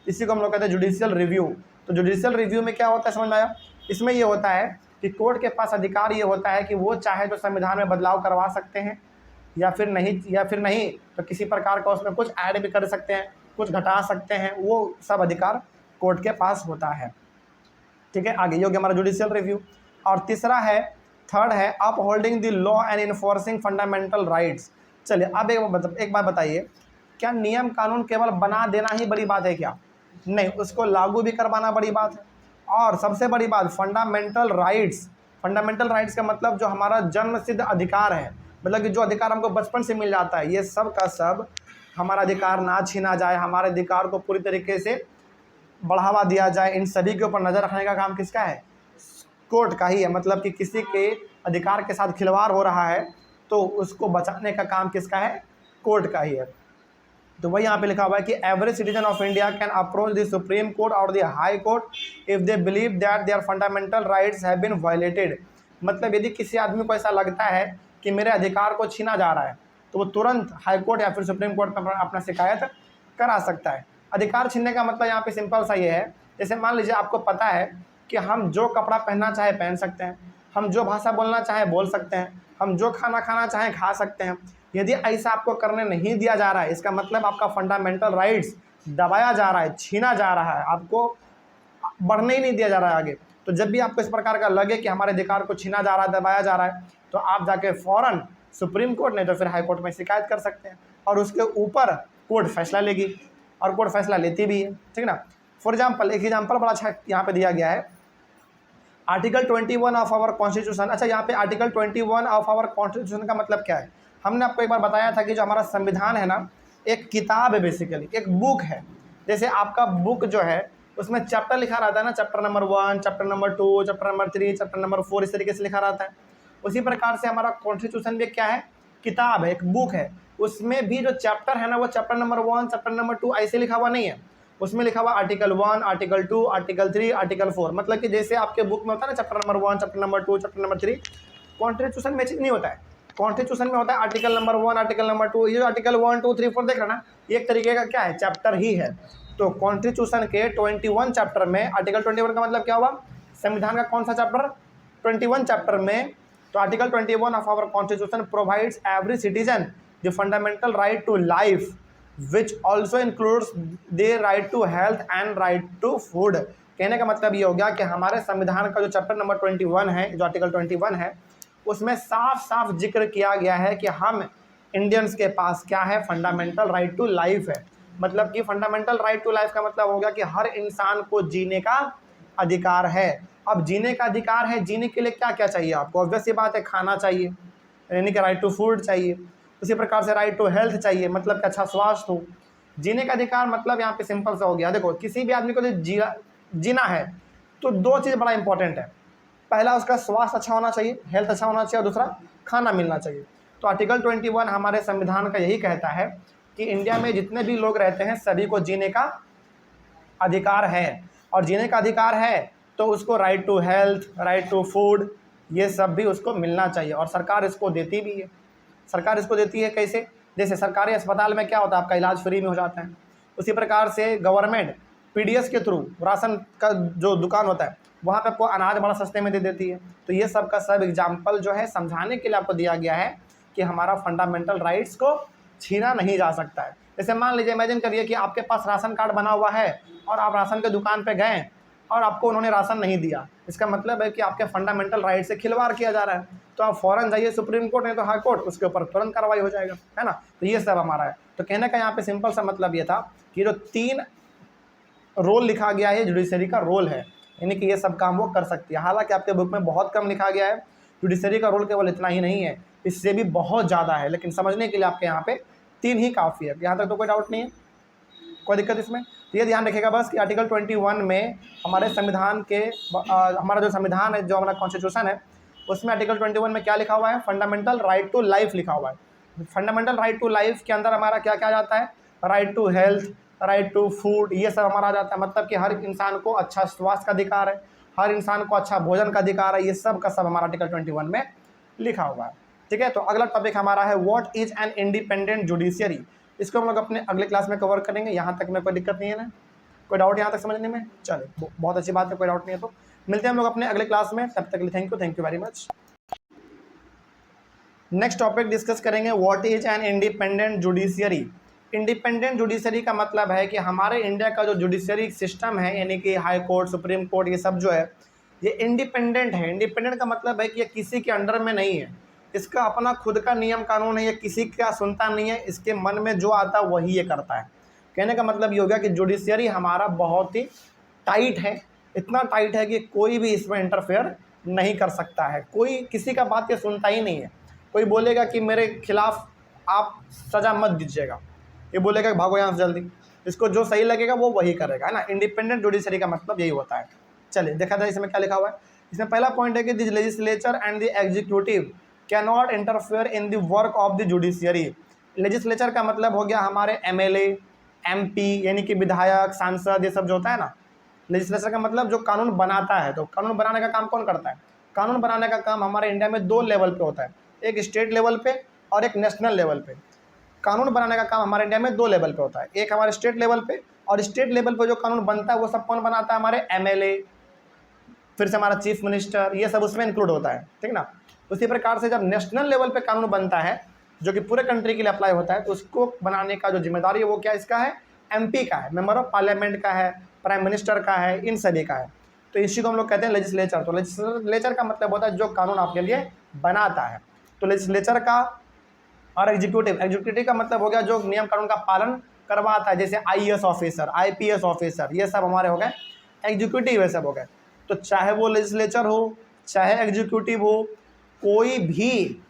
इसी को हम लोग कहते हैं जुडिशियल रिव्यू। तो जुडिशियल रिव्यू में क्या होता है समझ में आया? इसमें ये होता है कि कोर्ट के पास अधिकार ये होता है कि वो चाहे तो संविधान में बदलाव करवा सकते हैं, या फिर नहीं तो किसी प्रकार का उसमें कुछ ऐड भी कर सकते हैं, कुछ घटा सकते हैं। वो सब अधिकार कोर्ट के पास होता है। ठीक है, आगे ये हो गया हमारा जुडिशियल रिव्यू। और तीसरा है, थर्ड है upholding the law and enforcing fundamental rights. चलिए अब एक बात बताइए, क्या नियम कानून केवल बना देना ही बड़ी बात है क्या? नहीं, उसको लागू भी करवाना बड़ी बात है। और सबसे बड़ी बात फंडामेंटल राइट्स। फंडामेंटल राइट्स का मतलब जो हमारा जन्म सिद्ध अधिकार है, मतलब कि जो अधिकार हमको बचपन से मिल जाता है, ये सब का सब हमारा अधिकार ना छीना जाए, हमारे अधिकार को पूरी तरीके से बढ़ावा दिया जाए, इन सभी के ऊपर नज़र रखने का काम किसका है? कोर्ट का ही है। मतलब कि किसी के अधिकार के साथ खिलवाड़ हो रहा है तो उसको बचाने का काम किसका है? कोर्ट का ही है। तो वही यहाँ पे लिखा हुआ है कि every citizen of India can approach the supreme court or the high court if they believe that their fundamental rights have been violated. मतलब यदि किसी आदमी को ऐसा लगता है कि मेरे अधिकार को छीना जा रहा है तो वो तुरंत हाई कोर्ट या फिर सुप्रीम कोर्ट में अपना शिकायत करा सकता है। अधिकार छीनने का मतलब यहाँ पे सिंपल सा ये है, जैसे मान लीजिए आपको पता है कि हम जो कपड़ा पहनना चाहे पहन सकते हैं, हम जो भाषा बोलना चाहे बोल सकते हैं, हम जो खाना खाना चाहें खा सकते हैं। यदि ऐसा आपको करने नहीं दिया जा रहा है, इसका मतलब आपका फंडामेंटल राइट्स दबाया जा रहा है, छीना जा रहा है, आपको बढ़ने ही नहीं दिया जा रहा है आगे। तो जब भी आपको इस प्रकार का लगे कि हमारे अधिकार को छीना जा रहा है, दबाया जा रहा है, तो आप जाके फ़ौरन सुप्रीम कोर्ट नहीं तो फिर हाई कोर्ट में शिकायत कर सकते हैं, और उसके ऊपर कोर्ट फैसला लेगी, और कोर्ट फैसला लेती भी है। ठीक ना। फॉर एग्जाम्पल, एक एग्जाम्पल बड़ा अच्छा यहाँ पे दिया गया है, आर्टिकल 21 ऑफ आवर कॉन्स्टिट्यूशन। अच्छा, यहाँ पे आर्टिकल 21 ऑफ आवर कॉन्स्टिट्यूशन का मतलब क्या है? हमने आपको एक बार बताया था कि जो हमारा संविधान है ना, एक किताब है, बेसिकली एक बुक है। जैसे आपका बुक जो है उसमें चैप्टर लिखा रहता है ना, chapter number 1, chapter number 2, chapter number 3, chapter number 4, इस तरीके से लिखा रहता है। उसी प्रकार से हमारा कॉन्स्टिट्यूशन भी क्या है, किताब है, एक बुक है। उसमें भी जो चैप्टर है ना वो चैप्टर नंबर 1, चैप्टर नंबर 2 ऐसे लिखा हुआ नहीं है। उसमें लिखा हुआ आर्टिकल 1, आर्टिकल 2, आर्टिकल 3, आर्टिकल 4। मतलब कि जैसे आपके बुक में होता है ना chapter number 1, chapter number 2, chapter number 3, constitution में चीज नहीं होता है। कॉन्स्टिट्यूशन में होता है आर्टिकल नंबर 1, आर्टिकल नंबर 2। ये जो आर्टिकल 1, 2, 3, 4 देख रहे ना, एक तरीके का क्या है, चैप्टर ही है। तो कॉन्स्टिट्यूशन के 21 चैप्टर में आर्टिकल 21 का मतलब क्या हुआ, संविधान का कौन सा चैप्टर, 21 चैप्टर में। तो article 21 of our constitution provides every citizen the fundamental right to life which also includes the right to health and right to food. कहने का मतलब ये हो गया कि हमारे संविधान का जो चैप्टर नंबर 21 है, जो आर्टिकल 21 है, उसमें साफ साफ जिक्र किया गया है कि हम इंडियंस के पास क्या है, फंडामेंटल राइट टू लाइफ है। मतलब कि फंडामेंटल राइट टू लाइफ का मतलब हो गया कि हर इंसान को जीने का अधिकार है। अब जीने का अधिकार है, जीने के लिए क्या क्या चाहिए आपको, ऑब्वियस सी बात है, खाना चाहिए, यानी कि राइट टू फूड चाहिए। उसी प्रकार से राइट टू हेल्थ चाहिए, मतलब कि अच्छा स्वास्थ्य हो। जीने का अधिकार मतलब यहाँ पे सिंपल सा हो गया, देखो किसी भी आदमी को जीना है तो दो चीज़ बड़ा इंपॉर्टेंट है। पहला उसका स्वास्थ्य अच्छा होना चाहिए, हेल्थ अच्छा होना चाहिए, और दूसरा खाना मिलना चाहिए। तो आर्टिकल 21 हमारे संविधान का यही कहता है कि इंडिया में जितने भी लोग रहते हैं सभी को जीने का अधिकार है, और जीने का अधिकार है तो उसको right to health, right to food, ये सब भी उसको मिलना चाहिए, और सरकार इसको देती भी है। सरकार इसको देती है कैसे, जैसे सरकारी अस्पताल में क्या होता है, आपका इलाज फ्री में हो जाता है। उसी प्रकार से गवर्नमेंट पीडीएस के थ्रू राशन का जो दुकान होता है वहाँ पे आपको अनाज बड़ा सस्ते में दे देती है। तो ये सब का सब एग्जाम्पल जो है समझाने के लिए आपको दिया गया है कि हमारा फंडामेंटल राइट्स को छीना नहीं जा सकता है। जैसे मान लीजिए, इमेजिन करिए कि आपके पास राशन कार्ड बना हुआ है और आप राशन के दुकान पे गए और आपको उन्होंने राशन नहीं दिया, इसका मतलब है कि आपके फंडामेंटल राइट से खिलवाड़ किया जा रहा है। तो आप फ़ौरन जाइए सुप्रीम कोर्ट, नहीं तो हाई कोर्ट, उसके ऊपर तुरंत कार्रवाई हो जाएगा, है ना। तो ये सब हमारा है। तो कहने का यहाँ पे सिंपल सा मतलब ये था कि जो 3 रोल लिखा गया है, जुडिशरी का रोल है, यानी कि ये सब काम वो कर सकती है। हालांकि आपके बुक में बहुत कम लिखा गया है, जुडिशरी का रोल केवल इतना ही नहीं है, इससे भी बहुत ज़्यादा है, लेकिन समझने के लिए आपके यहाँ पे 3 ही काफ़ी है। यहाँ तक तो कोई डाउट नहीं है, कोई दिक्कत इसमें। तो ये ध्यान रखिएगा बस कि आर्टिकल 21 में हमारे संविधान के हमारा जो संविधान है, जो हमारा कॉन्स्टिट्यूशन है, उसमें आर्टिकल 21 में क्या लिखा हुआ है, फंडामेंटल राइट टू लाइफ लिखा हुआ है। फंडामेंटल राइट टू लाइफ के अंदर हमारा क्या क्या जाता है, right to health, right to food, ये सब हमारा जाता है। मतलब कि हर इंसान को अच्छा स्वास्थ्य का अधिकार है, हर इंसान को अच्छा भोजन का अधिकार है, ये सब का सब हमारा आर्टिकल 21 में लिखा हुआ है। ठीक है, तो अगला टॉपिक हमारा है what is an independent judiciary. इसको हम लोग अपने अगले क्लास में कवर करेंगे। यहाँ तक में कोई दिक्कत नहीं है ना, कोई डाउट यहाँ तक समझने में, चले बहुत अच्छी बात है, कोई डाउट नहीं है। तो मिलते हैं हम लोग अपने अगले क्लास में, तब तक के लिए thank you very much. Next topic discuss करेंगे what is an independent judiciary. Independent judiciary का मतलब है कि हमारे इंडिया का जो जुडिशरी सिस्टम है, यानी कि हाई कोर्ट, सुप्रीम कोर्ट, ये सब जो है ये इंडिपेंडेंट है। इंडिपेंडेंट का मतलब है कि ये किसी के अंडर में नहीं है, इसका अपना खुद का नियम कानून है, ये किसी का सुनता नहीं है, इसके मन में जो आता है वही ये करता है। कहने का मतलब ये हो गया कि जुडिशरी हमारा बहुत ही टाइट है, इतना टाइट है कि कोई भी इसमें इंटरफेयर नहीं कर सकता है, कोई किसी का बात ये सुनता ही नहीं है। कोई बोलेगा कि मेरे खिलाफ आप सज़ा मत दीजिएगा, ये बोलेगा भागो यहाँ से जल्दी, इसको जो सही लगेगा वो वही करेगा, है ना। इंडिपेंडेंट जुडिशरी का मतलब यही होता है। चलिए देखा जाए इसमें क्या लिखा हुआ है। इसमें पहला पॉइंट है कि the legislature and the executive can not interfere in the work of the judiciary. Legislature का मतलब हो गया हमारे एमएलए, एमपी, यानी कि विधायक, सांसद, ये सब जो होता है ना। लेजिस्लेचर का मतलब जो कानून बनाता है। तो कानून बनाने का काम कौन करता है, कानून बनाने का काम हमारे इंडिया में 2 लेवल पे होता है, एक स्टेट लेवल पे और एक नेशनल लेवल पे। कानून बनाने का काम हमारे इंडिया में 2 लेवल पे होता है, एक हमारे स्टेट लेवल पे, और स्टेट लेवल पे जो कानून बनता है वो सब कौन बनाता है, हमारे एमएलए, फिर से हमारा चीफ मिनिस्टर, ये सब उसमें इंक्लूड होता है, ठीक ना। उसी प्रकार से जब नेशनल लेवल पे कानून बनता है जो कि पूरे कंट्री के लिए अप्लाई होता है, तो उसको बनाने का जो जिम्मेदारी है वो क्या इसका है, एमपी का है, मेंबर ऑफ पार्लियामेंट का है, प्राइम मिनिस्टर का है, इन सभी का है। तो इसी को हम लोग कहते हैं लेजिस्लेचर। तो लेजिस्लेचर का मतलब होता है जो कानून आपके लिए बनाता है। तो लेजिस्लेचर का और एग्जीक्यूटिव का मतलब हो गया जो नियम कानून का पालन करवाता है, जैसे आईएएस ऑफिसर, आईपीएस ऑफिसर, ये सब हमारे हो गए एग्जीक्यूटिव, ये सब हो गए। तो चाहे वो लेजिस्लेचर हो चाहे एग्जीक्यूटिव हो, कोई भी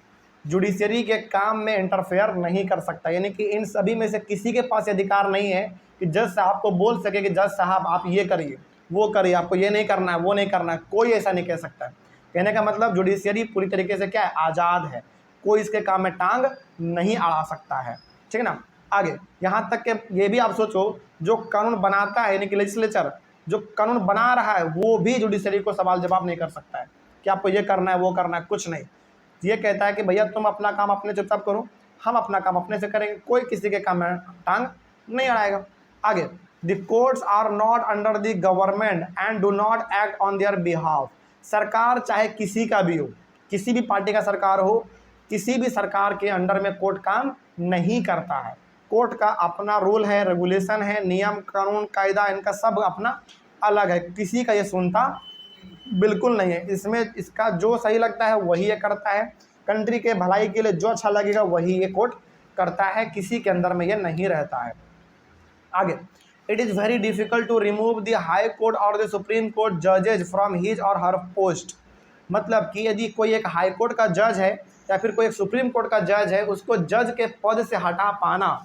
जुडिशरी के काम में इंटरफेयर नहीं कर सकता, यानी कि इन सभी में से किसी के पास अधिकार नहीं है कि जज साहब को बोल सके कि जज साहब आप ये करिए वो करिए, आपको ये नहीं करना है वो नहीं करना है, कोई ऐसा नहीं कह सकता है। कहने का मतलब जुडिशियरी पूरी तरीके से क्या है, आज़ाद है, कोई इसके काम में टांग नहीं अड़ा सकता है, ठीक है ना। आगे यहाँ तक कि ये भी आप सोचो, जो कानून बनाता है यानी कि लेजिस्लेचर जो कानून बना रहा है वो भी जुडिशरी को सवाल जवाब नहीं कर सकता है कि आपको ये करना है वो करना है, कुछ नहीं। ये कहता है कि भैया तुम अपना काम अपने चुपचाप करो, हम अपना काम अपने से करेंगे, कोई किसी के काम में टांग नहीं अड़ाएगा। आगे, the courts are not under the government and do not act on their behalf. सरकार चाहे किसी का भी हो, किसी भी पार्टी का सरकार हो, किसी भी सरकार के अंडर में कोर्ट काम नहीं करता है। कोर्ट का अपना रूल है, रेगुलेशन है, नियम कानून कायदा इनका सब अपना अलग है, किसी का ये सुनता बिल्कुल नहीं है। इसमें इसका जो सही लगता है वही ये करता है, कंट्री के भलाई के लिए जो अच्छा लगेगा वही ये कोर्ट करता है, किसी के अंदर में ये नहीं रहता है। आगे, it is very difficult to remove the high court or the supreme court जजेज from his or her post. मतलब कि यदि कोई एक हाई कोर्ट का जज है या फिर कोई एक सुप्रीम कोर्ट का जज है, उसको जज के पद से हटा पाना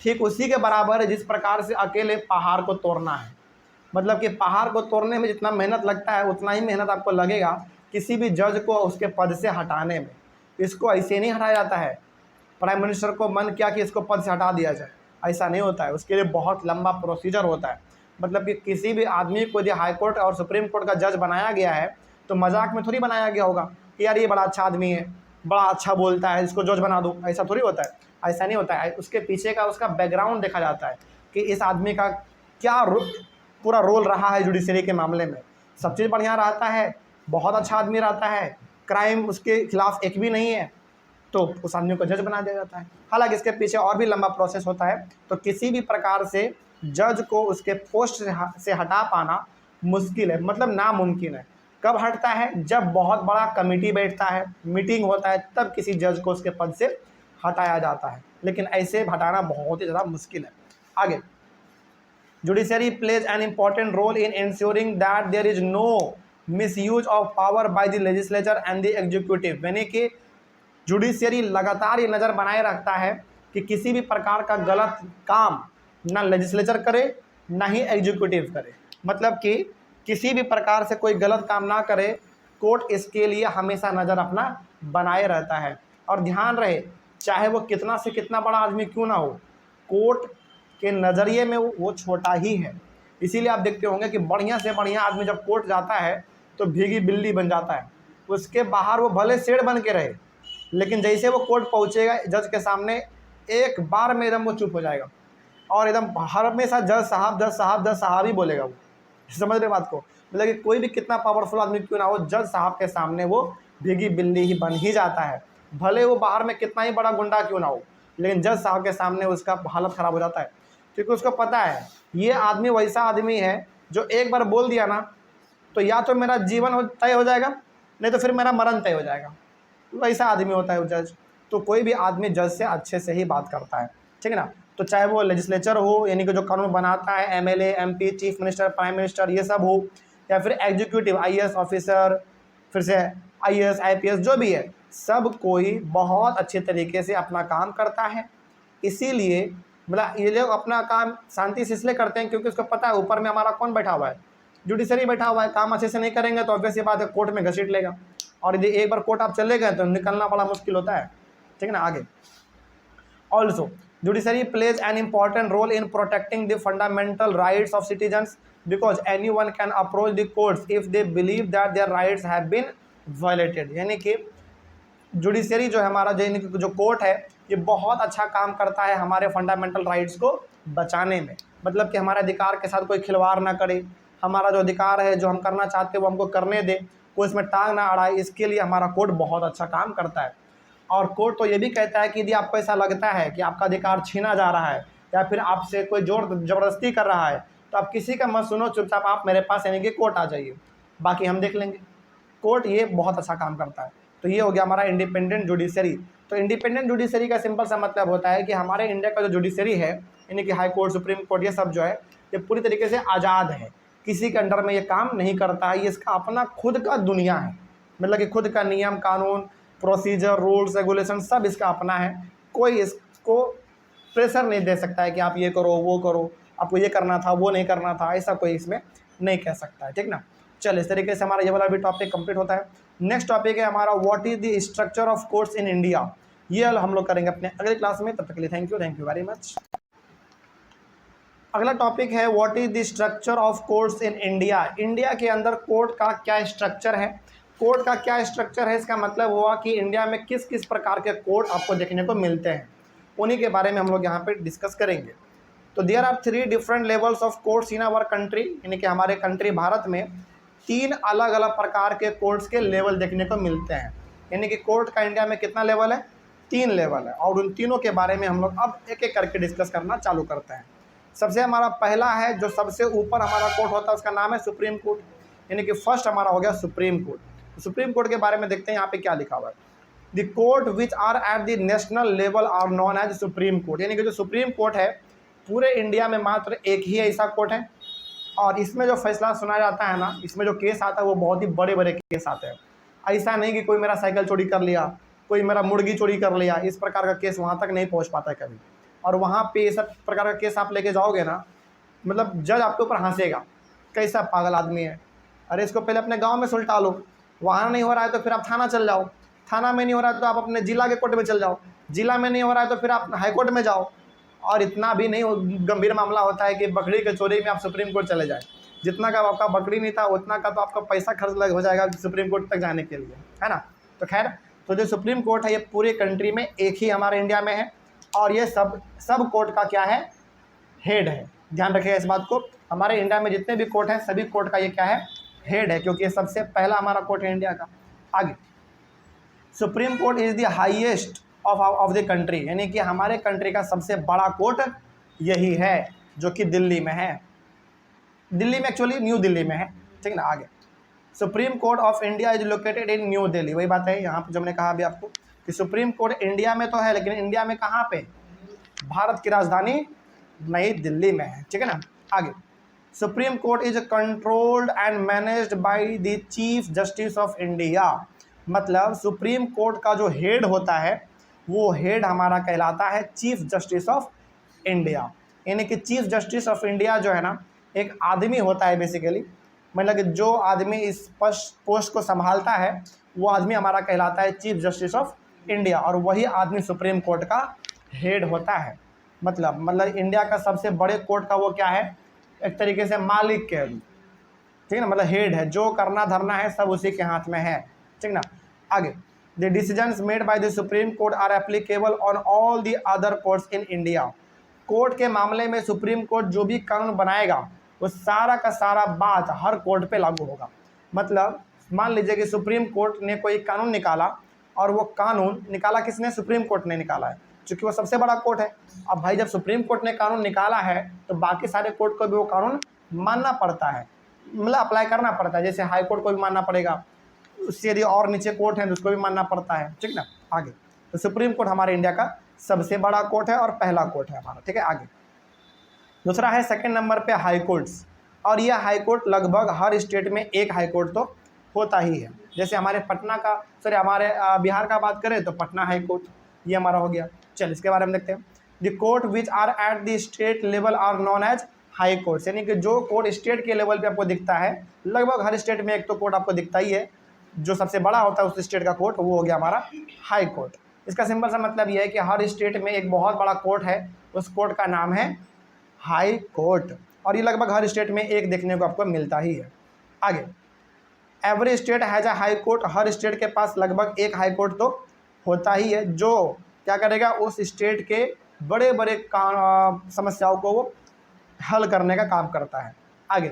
ठीक उसी के बराबर है जिस प्रकार से अकेले पहाड़ को तोड़ना है। मतलब कि पहाड़ को तोड़ने में जितना मेहनत लगता है उतना ही मेहनत आपको लगेगा किसी भी जज को उसके पद से हटाने में। इसको ऐसे नहीं हटाया जाता है, प्राइम मिनिस्टर को मन किया कि इसको पद से हटा दिया जाए, ऐसा नहीं होता है, उसके लिए बहुत लंबा प्रोसीजर होता है। मतलब कि किसी भी आदमी को यदि high court or supreme court का जज बनाया गया है तो मजाक में थोड़ी बनाया गया होगा कि यार ये बड़ा अच्छा आदमी है, बड़ा अच्छा बोलता है, इसको जज बना दो, ऐसा थोड़ी होता है, ऐसा नहीं होता है। उसके पीछे का उसका बैकग्राउंड देखा जाता है कि इस आदमी का क्या पूरा रोल रहा है जुडिशरी के मामले में। सब चीज़ बढ़िया रहता है, बहुत अच्छा आदमी रहता है, क्राइम उसके खिलाफ एक भी नहीं है, तो उस आदमी को जज बना दिया जाता है। हालांकि इसके पीछे और भी लंबा प्रोसेस होता है। तो किसी भी प्रकार से जज को उसके पोस्ट से हटा पाना मुश्किल है, मतलब नामुमकिन है। कब हटता है? जब बहुत बड़ा कमेटी बैठता है, मीटिंग होता है, तब किसी जज को उसके पद से हटाया जाता है, लेकिन ऐसे हटाना बहुत ही ज़्यादा मुश्किल है। आगे, judiciary plays an important role in ensuring that there is no misuse of power by the legislature and the executive. यानी कि जुडिशरी लगातार ये नज़र बनाए रखता है कि किसी भी प्रकार का गलत काम ना लेजिस्लेचर करे ना ही एग्जीक्यूटिव करे। मतलब कि किसी भी प्रकार से कोई गलत काम ना करे, कोर्ट इसके लिए हमेशा नज़र अपना बनाए रहता है। और ध्यान रहे, चाहे वो कितना से कितना बड़ा आदमी क्यों ना हो, कोर्ट के नज़रिए में वो छोटा ही है। इसीलिए आप देखते होंगे कि बढ़िया से बढ़िया आदमी जब कोर्ट जाता है तो भीगी बिल्ली बन जाता है। उसके बाहर वो भले शेर बन के रहे, लेकिन जैसे वो कोर्ट पहुंचेगा जज के सामने, एक बार में एकदम वो चुप हो जाएगा और एकदम हमेशा जज साहब जज साहब जज साहब ही बोलेगा। वो समझ रहे बात को? मतलब कि कोई भी कितना पावरफुल आदमी क्यों ना हो, जज साहब के सामने वो भीगी बिल्ली ही बन ही जाता है। भले वो बाहर में कितना ही बड़ा गुंडा क्यों ना हो, लेकिन जज साहब के सामने उसका हालत ख़राब हो जाता है, क्योंकि उसको पता है ये आदमी वैसा आदमी है जो एक बार बोल दिया ना तो या तो मेरा जीवन तय हो जाएगा, नहीं तो फिर मेरा मरण तय हो जाएगा। वैसा आदमी होता है वो जज। तो कोई भी आदमी जज से अच्छे से ही बात करता है, ठीक है ना। तो चाहे वो लेजिस्लेचर हो, यानी कि जो कानून बनाता है, MLA, MP, chief minister, prime minister, ये सब हो, या फिर एग्जीक्यूटिव, आईएएस ऑफिसर, फिर से आईएएस आईपीएस जो भी है, सब कोई बहुत अच्छे तरीके से अपना काम करता है। इसीलिए मतलब ये लोग अपना काम शांति से इसलिए करते हैं क्योंकि उसको पता है ऊपर में हमारा कौन बैठा हुआ है, जुडिशरी बैठा हुआ है। काम अच्छे से नहीं करेंगे तो ऑब्वियस ये बात है कोर्ट में घसीट लेगा, और यदि एक बार कोर्ट आप चले गए तो निकलना बड़ा मुश्किल होता है, ठीक है ना। आगे, also judiciary plays an important role in protecting the fundamental rights of citizens because any one can approach the courts if they believe that their rights have been violated. यानी कि जुडिशरी जो है हमारा, जो कोर्ट है, ये बहुत अच्छा काम करता है हमारे फंडामेंटल राइट्स को बचाने में। मतलब कि हमारे अधिकार के साथ कोई खिलवाड़ ना करे, हमारा जो अधिकार है, जो हम करना चाहते हैं वो हमको करने दे, कोई इसमें टांग ना अड़ाए, इसके लिए हमारा कोर्ट बहुत अच्छा काम करता है। और कोर्ट तो ये भी कहता है कि यदि आपको ऐसा लगता है कि आपका अधिकार छीना जा रहा है या फिर आपसे कोई जोर ज़बरदस्ती कर रहा है, तो आप किसी का मत सुनो, चुपचाप आप मेरे पास यानी कि कोर्ट आ जाइए, बाकी हम देख लेंगे। कोर्ट ये बहुत अच्छा काम करता है। तो ये हो गया हमारा इंडिपेंडेंट जुडिशरी। तो इंडिपेंडेंट जुडिशरी का सिंपल सा मतलब होता है कि हमारे इंडिया का जो जुडिशरी है, यानी कि हाई कोर्ट, सुप्रीम कोर्ट, ये सब जो है, ये पूरी तरीके से आज़ाद है, किसी के अंडर में ये काम नहीं करता है। ये इसका अपना खुद का दुनिया है, मतलब कि खुद का नियम कानून, प्रोसीजर, रूल्स, रेगुलेशन सब इसका अपना है। कोई इसको प्रेशर नहीं दे सकता है कि आप ये करो वो करो, आपको ये करना था वो नहीं करना था, ऐसा कोई इसमें नहीं कह सकता है, ठीक ना। चलिए इस तरीके से हमारा ये वाला भी टॉपिक कंप्लीट होता है। नेक्स्ट टॉपिक है हमारा what is the structure of courts in India. ये हम लोग करेंगे अपने अगले क्लास में। तब तक के लिए थैंक यू वेरी मच। अगला टॉपिक है what is the structure of courts in India. India के अंदर कोर्ट का क्या स्ट्रक्चर है। कोर्ट का क्या स्ट्रक्चर है, इसका मतलब हुआ कि इंडिया में किस किस प्रकार के कोर्ट आपको देखने को मिलते हैं, उन्हीं के बारे में हम लोग यहाँ पे डिस्कस करेंगे। तो there are 3 different levels of courts in our country, यानी कि हमारे कंट्री भारत में 3 अलग अलग प्रकार के कोर्ट्स के लेवल देखने को मिलते हैं। यानी कि कोर्ट का इंडिया में कितना लेवल है, 3 लेवल है, और उन तीनों के बारे में हम लोग अब एक एक करके डिस्कस करना चालू करते हैं। सबसे हमारा पहला है, जो सबसे ऊपर हमारा कोर्ट होता है उसका नाम है सुप्रीम कोर्ट, यानी कि फर्स्ट हमारा हो गया सुप्रीम कोर्ट। सुप्रीम कोर्ट के बारे में देखते हैं यहाँ पे क्या लिखा हुआ है। The court which are at the national level are known as supreme court, यानी कि जो सुप्रीम कोर्ट है पूरे इंडिया में मात्र एक ही ऐसा कोर्ट है, और इसमें जो फैसला सुना जाता है ना, इसमें जो केस आता है वो बहुत ही बड़े बड़े केस आते हैं। ऐसा नहीं कि कोई मेरा साइकिल चोरी कर लिया, कोई मेरा मुर्गी चोरी कर लिया, इस प्रकार का केस वहाँ तक नहीं पहुँच पाता है कभी। और वहाँ पे ये सब प्रकार का केस आप लेके जाओगे ना, मतलब जज आपके ऊपर हंसेगा, कैसा पागल आदमी है, अरे इसको पहले अपने गांव में सुलटा लो, वहाँ नहीं हो रहा है तो फिर आप थाना चल जाओ, थाना में नहीं हो रहा है तो आप अपने जिला के कोर्ट में चल जाओ, जिला में नहीं हो रहा है तो फिर आप हाई कोर्ट में जाओ। और इतना भी नहीं गंभीर मामला होता है कि बकरी के चोरी में आप सुप्रीम कोर्ट चले जाए, जितना का आपका बकरी नहीं था उतना का तो आपका पैसा खर्च हो जाएगा सुप्रीम कोर्ट तक जाने के लिए, है ना। तो खैर, तो जो सुप्रीम कोर्ट है ये पूरे कंट्री में एक ही हमारे इंडिया में है, और ये सब कोर्ट का क्या है, हेड है। ध्यान रखिएगा इस बात को, हमारे इंडिया में जितने भी कोर्ट हैं सभी कोर्ट का ये क्या है, हेड है, क्योंकि ये सबसे पहला हमारा कोर्ट है इंडिया का। आगे, supreme court is the highest of the country, यानी कि हमारे कंट्री का सबसे बड़ा कोर्ट यही है, जो कि दिल्ली में है। दिल्ली में एक्चुअली न्यू दिल्ली में है, ठीक ना। आगे, supreme court of India is located in new Delhi. वही बात है यहाँ पे जो हमने कहा अभी आपको कि सुप्रीम कोर्ट इंडिया में तो है, लेकिन इंडिया में कहाँ पे, भारत की राजधानी नई दिल्ली में है, ठीक है ना। आगे, supreme court is controlled and managed by the chief justice of India. मतलब सुप्रीम कोर्ट का जो हेड होता है वो हेड हमारा कहलाता है चीफ जस्टिस ऑफ इंडिया। यानी कि चीफ जस्टिस ऑफ इंडिया जो है ना, एक आदमी होता है बेसिकली, मतलब कि जो आदमी इस पोस्ट को संभालता है वो आदमी हमारा कहलाता है चीफ जस्टिस ऑफ इंडिया, और वही आदमी सुप्रीम कोर्ट का हेड होता है। मतलब इंडिया का सबसे बड़े कोर्ट का वो क्या है, एक तरीके से मालिक के, ठीक ना, मतलब हेड है, जो करना धरना है सब उसी के हाथ में है, ठीक ना। आगे, the decisions made by the supreme court are applicable on all the other courts in India. Court के मामले में सुप्रीम कोर्ट जो भी कानून बनाएगा वो सारा का सारा बात हर कोर्ट पे लागू होगा। मतलब मान लीजिए कि सुप्रीम कोर्ट ने कोई कानून निकाला, और वो कानून निकाला किसने, सुप्रीम कोर्ट ने निकाला है, क्योंकि वो सबसे बड़ा कोर्ट है। अब भाई जब सुप्रीम कोर्ट ने कानून निकाला है तो बाकी सारे कोर्ट को भी वो कानून मानना पड़ता है, मतलब अप्लाई करना पड़ता है। जैसे हाई कोर्ट को भी मानना पड़ेगा, उससे यदि और नीचे कोर्ट है तो उसको भी मानना पड़ता है, ठीक ना। आगे, तो सुप्रीम कोर्ट हमारे इंडिया का सबसे बड़ा कोर्ट है और पहला कोर्ट है हमारा, ठीक है। आगे, दूसरा है सेकंड नंबर पे हाई कोर्ट्स, और यह हाई कोर्ट लगभग हर स्टेट में एक हाई कोर्ट तो होता ही है। जैसे हमारे हमारे बिहार का बात करें तो पटना हाई कोर्ट ये हमारा हो गया। चल इसके बारे में देखते हैं। The court which are at the state level are known as high courts, यानी कि जो कोर्ट स्टेट के लेवल पे आपको दिखता है, लगभग हर स्टेट में एक तो कोर्ट आपको दिखता ही है, जो सबसे बड़ा होता है उस स्टेट का कोर्ट, वो हो गया हमारा हाई कोर्ट। इसका सिंपल सा मतलब ये है कि हर स्टेट में एक बहुत बड़ा कोर्ट है, उस कोर्ट का नाम है हाई कोर्ट, और ये लगभग हर स्टेट में एक देखने को आपको मिलता ही है। आगे, every state has a high court, her state के पास लगभग एक हाई कोर्ट तो होता ही है, जो क्या करेगा, उस स्टेट के बड़े बड़े समस्याओं को वो हल करने का काम करता है। आगे,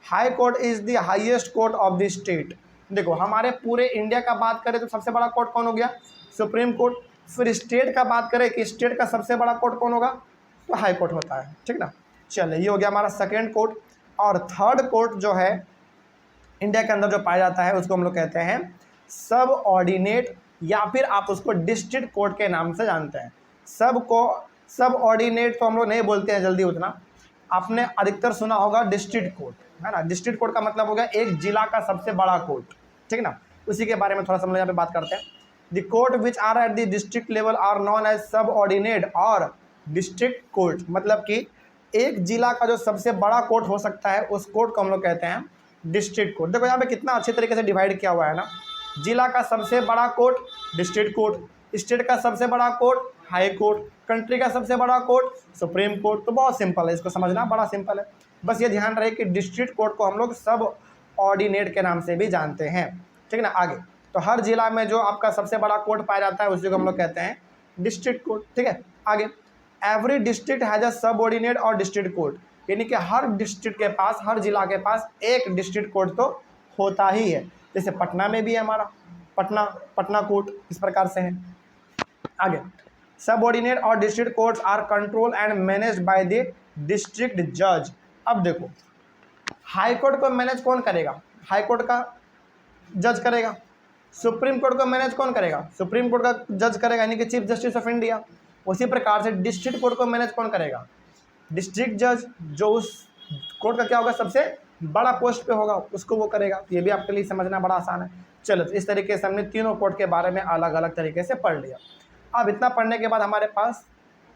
high court is the highest court of the state. देखो हमारे पूरे इंडिया का बात करें तो सबसे बड़ा कोर्ट कौन हो गया, सुप्रीम कोर्ट। फिर स्टेट का बात करें कि स्टेट का सबसे बड़ा कोर्ट कौन होगा, तो हाई कोर्ट होता है, ठीक ना। चलिए ये हो गया हमारा सेकेंड कोर्ट। और थर्ड कोर्ट जो है इंडिया के अंदर जो पाया जाता है उसको हम लोग कहते हैं सब ऑर्डिनेट, या फिर आप उसको डिस्ट्रिक्ट कोर्ट के नाम से जानते हैं। सब ऑर्डिनेट तो हम लोग नहीं बोलते हैं जल्दी उतना, आपने अधिकतर सुना होगा डिस्ट्रिक्ट कोर्ट, है ना। डिस्ट्रिक्ट कोर्ट का मतलब हो गया एक जिला का सबसे बड़ा कोर्ट, ठीक ना। उसी के बारे में थोड़ा सा हम लोग यहाँ पे बात करते हैं। The court which are at the district level are known as subordinate और डिस्ट्रिक्ट कोर्ट, मतलब कि एक जिला का जो सबसे बड़ा कोर्ट हो सकता है उस कोर्ट को हम लोग कहते हैं डिस्ट्रिक्ट कोर्ट। देखो यहाँ पे कितना अच्छे तरीके से डिवाइड किया हुआ है ना। जिला का सबसे बड़ा कोर्ट डिस्ट्रिक्ट कोर्ट, स्टेट का सबसे बड़ा कोर्ट हाई कोर्ट, कंट्री का सबसे बड़ा कोर्ट सुप्रीम कोर्ट। तो बहुत सिंपल है, इसको समझना बड़ा सिंपल है। बस ये ध्यान रहे कि डिस्ट्रिक्ट कोर्ट को हम लोग सब ऑर्डिनेट के नाम से भी जानते हैं, ठीक है ना। आगे तो हर जिला में जो आपका सबसे बड़ा कोर्ट पाया जाता है उसी को हम लोग कहते हैं डिस्ट्रिक्ट कोर्ट, ठीक है। आगे एवरी डिस्ट्रिक्ट हैज अ सब ऑर्डिनेट और डिस्ट्रिक्ट कोर्ट, यानी कि हर डिस्ट्रिक्ट के पास, हर जिला के पास एक डिस्ट्रिक्ट कोर्ट तो होता ही है। जैसे पटना में भी है हमारा पटना कोर्ट, इस प्रकार से है। आगे सब ऑर्डिनेट और district courts are control and managed by the district जज। अब देखो हाई कोर्ट को मैनेज कौन करेगा? हाई कोर्ट का जज करेगा। सुप्रीम कोर्ट को मैनेज कौन करेगा? सुप्रीम कोर्ट का जज करेगा, यानी कि चीफ जस्टिस ऑफ इंडिया। उसी प्रकार से डिस्ट्रिक्ट कोर्ट को मैनेज कौन करेगा? डिस्ट्रिक्ट जज, जो उस कोर्ट का क्या होगा, सबसे बड़ा पोस्ट पे होगा, उसको वो करेगा। ये भी आपके लिए समझना बड़ा आसान है। चलो तो इस तरीके से हमने तीनों कोर्ट के बारे में अलग अलग तरीके से पढ़ लिया। अब इतना पढ़ने के बाद हमारे पास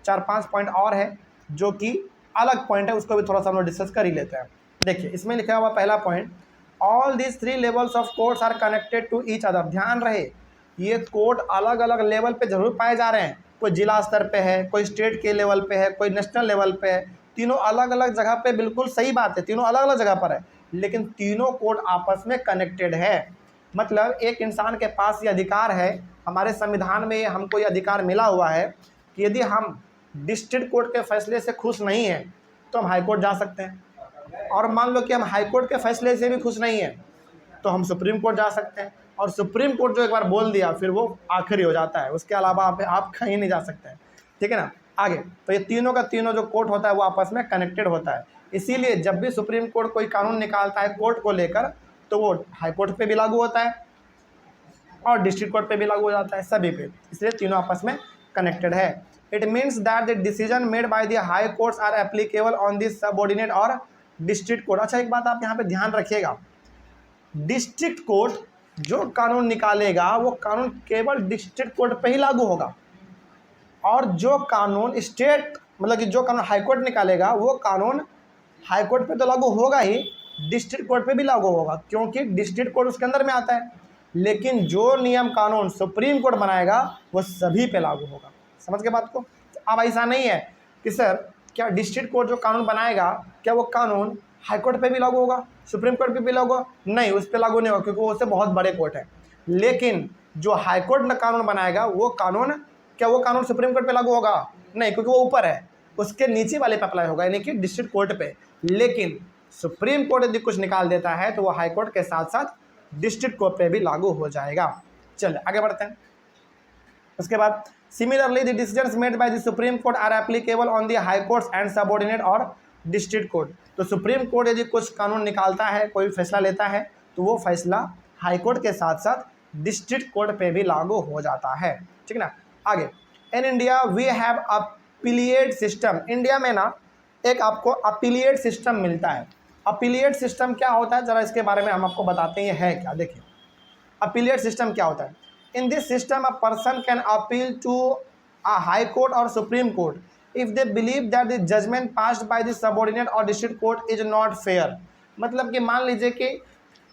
4-5 पॉइंट और है जो कि अलग पॉइंट है, उसको भी थोड़ा सा हम लोग डिस्कस कर ही लेते हैं। देखिए इसमें लिखा हुआ पहला point, all these 3 levels of courts are connected to each other. ध्यान रहे ये कोर्ट अलग अलग लेवल पे जरूर पाए जा रहे हैं, कोई जिला स्तर पे है, कोई स्टेट के लेवल पे है, कोई नेशनल लेवल पे है। तीनों अलग अलग जगह पे, बिल्कुल सही बात है, तीनों अलग अलग जगह पर है, लेकिन तीनों कोर्ट आपस में कनेक्टेड है। मतलब एक इंसान के पास ये अधिकार है, हमारे संविधान में हमको ये अधिकार मिला हुआ है कि यदि हम डिस्ट्रिक्ट कोर्ट के फैसले से खुश नहीं हैं तो हम हाई कोर्ट जा सकते हैं, और मान लो कि हम हाई कोर्ट के फैसले से भी खुश नहीं हैं तो हम सुप्रीम कोर्ट जा सकते हैं, और सुप्रीम कोर्ट जो एक बार बोल दिया फिर वो आखिरी हो जाता है, उसके अलावा आप कहीं नहीं जा सकते हैं, ठीक है ना। आगे तो ये तीनों का तीनों जो कोर्ट होता है वो आपस में कनेक्टेड होता है, इसीलिए जब भी सुप्रीम कोर्ट कोई कानून निकालता है कोर्ट को लेकर तो वो हाई कोर्ट पे भी लागू होता है और डिस्ट्रिक्ट कोर्ट पे भी लागू हो जाता है, सभी पे, इसलिए तीनों आपस में कनेक्टेड है। It means that the decision made by the high courts are applicable on the subordinate और डिस्ट्रिक्ट कोर्ट। अच्छा एक बात आप यहाँ पे ध्यान रखिएगा, डिस्ट्रिक्ट कोर्ट जो कानून निकालेगा वो कानून केवल डिस्ट्रिक्ट कोर्ट पे ही लागू होगा, और जो कानून स्टेट मतलब कि जो कानून हाई कोर्ट निकालेगा वो कानून हाई कोर्ट पे तो लागू होगा ही, डिस्ट्रिक्ट कोर्ट पे भी लागू होगा, क्योंकि डिस्ट्रिक्ट कोर्ट उसके अंदर में आता है। लेकिन जो नियम कानून सुप्रीम कोर्ट बनाएगा वो सभी पे लागू होगा। समझ के बात को? अब ऐसा नहीं है कि सर क्या डिस्ट्रिक्ट कोर्ट जो कानून बनाएगा क्या वो कानून हाई कोर्ट पे भी लागू होगा, सुप्रीम कोर्ट पे भी लागू होगा? नहीं, उस पर लागू नहीं होगा, क्योंकि वो उससे बहुत बड़े कोर्ट है। लेकिन जो हाई कोर्ट में कानून बनाएगा वो कानून क्या वो कानून सुप्रीम कोर्ट पे लागू होगा? नहीं, क्योंकि वो ऊपर है, उसके नीचे वाले पे अप्लाई होगा, यानी कि डिस्ट्रिक्ट कोर्ट पे। लेकिन सुप्रीम कोर्ट यदि कुछ निकाल देता है तो वो हाई कोर्ट के साथ साथ डिस्ट्रिक्ट कोर्ट पे भी लागू हो जाएगा। चलिए आगे बढ़ते हैं। उसके बाद similarly the decisions made by the supreme court are applicable on the high courts and subordinate और डिस्ट्रिक्ट कोर्ट। तो सुप्रीम कोर्ट यदि कुछ कानून निकालता है, कोई फैसला लेता है, तो वो फैसला हाई कोर्ट के साथ साथ डिस्ट्रिक्ट कोर्ट पे भी लागू हो जाता है, ठीक है ना। आगे in India we have appellate system. India में ना एक आपको अपीलिएट सिस्टम मिलता है। अपीलिएट सिस्टम क्या होता है, ज़रा इसके बारे में हम आपको बताते हैं ये है क्या। देखिए अपीलिएट सिस्टम क्या होता है। In this system a person can appeal to a high court or supreme court if they believe that the judgment passed by the subordinate और district court is not fair. मतलब कि मान लीजिए कि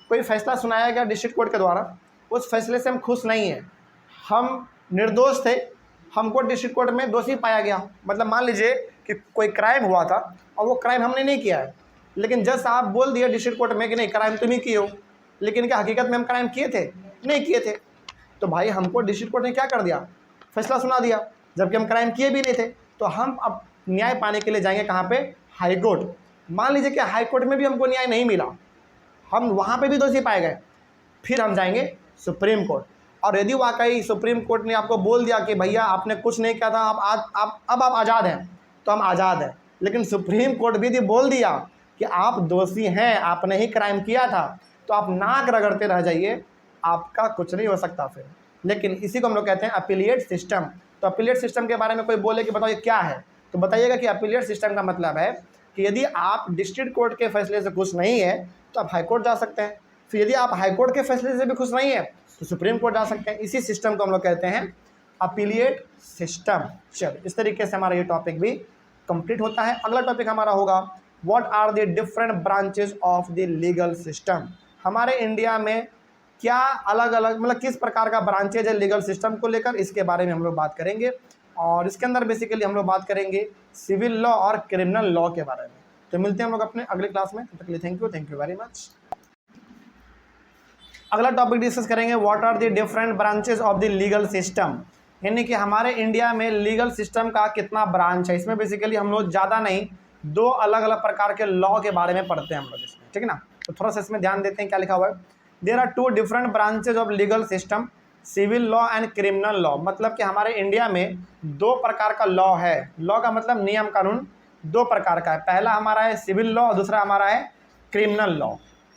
कोई फैसला सुनाया गया डिस्ट्रिक्ट कोर्ट के द्वारा, उस फैसले से हम खुश नहीं हैं, हम निर्दोष थे, हमको डिस्ट्रिक्ट कोर्ट में दोषी पाया गया। मतलब मान लीजिए कि कोई क्राइम हुआ था और वो क्राइम हमने नहीं किया है, लेकिन जज साहब बोल दिया डिस्ट्रिक्ट कोर्ट में कि नहीं क्राइम तुम ही किए हो, लेकिन क्या हकीकत में हम क्राइम किए थे? नहीं किए थे। तो भाई हमको डिस्ट्रिक्ट कोर्ट ने क्या कर दिया, फैसला सुना दिया, जबकि हम क्राइम किए भी नहीं थे। तो हम अब न्याय पाने के लिए जाएंगे कहाँ पे? High court. मान लीजिए कि हाई कोर्ट में भी हमको न्याय नहीं मिला, हम वहाँ पे भी दोषी पाए गए, फिर हम जाएंगे सुप्रीम कोर्ट। और यदि वाकई सुप्रीम कोर्ट ने आपको बोल दिया कि भैया आपने कुछ नहीं किया था, अब आप आज़ाद हैं, तो हम आज़ाद हैं। लेकिन सुप्रीम कोर्ट भी यदि बोल दिया कि आप दोषी हैं, आपने ही क्राइम किया था, तो आप नाक रगड़ते रह जाइए, आपका कुछ नहीं हो सकता फिर। लेकिन इसी को हम लोग कहते हैं अपीलिएट सिस्टम। तो अपीलिएट सिस्टम के बारे में कोई बोले कि बताओ ये क्या है, तो बताइएगा कि अपीलिएट सिस्टम का मतलब है कि यदि आप डिस्ट्रिक्ट कोर्ट के फैसले से खुश नहीं है तो आप हाई कोर्ट जा सकते हैं, फिर यदि आप हाई कोर्ट के फैसले से भी खुश नहीं है तो सुप्रीम कोर्ट जा सकते हैं। इसी सिस्टम को हम लोग कहते हैं अपीलिएट सिस्टम। चलो इस तरीके से हमारा ये टॉपिक भी कंप्लीट होता है। अगला टॉपिक हमारा होगा what are the different branches of the legal system. हमारे इंडिया में क्या अलग अलग मतलब किस प्रकार का ब्रांचेज है लीगल सिस्टम को लेकर, इसके बारे में हम लोग बात करेंगे। और इसके अंदर बेसिकली हम लोग बात करेंगे सिविल लॉ और क्रिमिनल लॉ के बारे में। तो मिलते हैं हम लोग अपने अगले क्लास में, तब तक के लिए थैंक यू वेरी मच। अगला टॉपिक डिस्कस करेंगे what are the different branches of the legal system, यानी कि हमारे इंडिया में लीगल सिस्टम का कितना ब्रांच है। इसमें बेसिकली हम लोग ज़्यादा नहीं 2 अलग अलग प्रकार के लॉ के बारे में पढ़ते हैं हम लोग इसमें, ठीक है ना। तो थोड़ा सा इसमें ध्यान देते हैं क्या लिखा हुआ है। There are 2 different branches of legal system, civil law and criminal law. मतलब कि हमारे इंडिया में 2 प्रकार का लॉ है। लॉ का मतलब नियम कानून 2 प्रकार का है। पहला हमारा है सिविल लॉ और दूसरा हमारा है क्रिमिनल लॉ।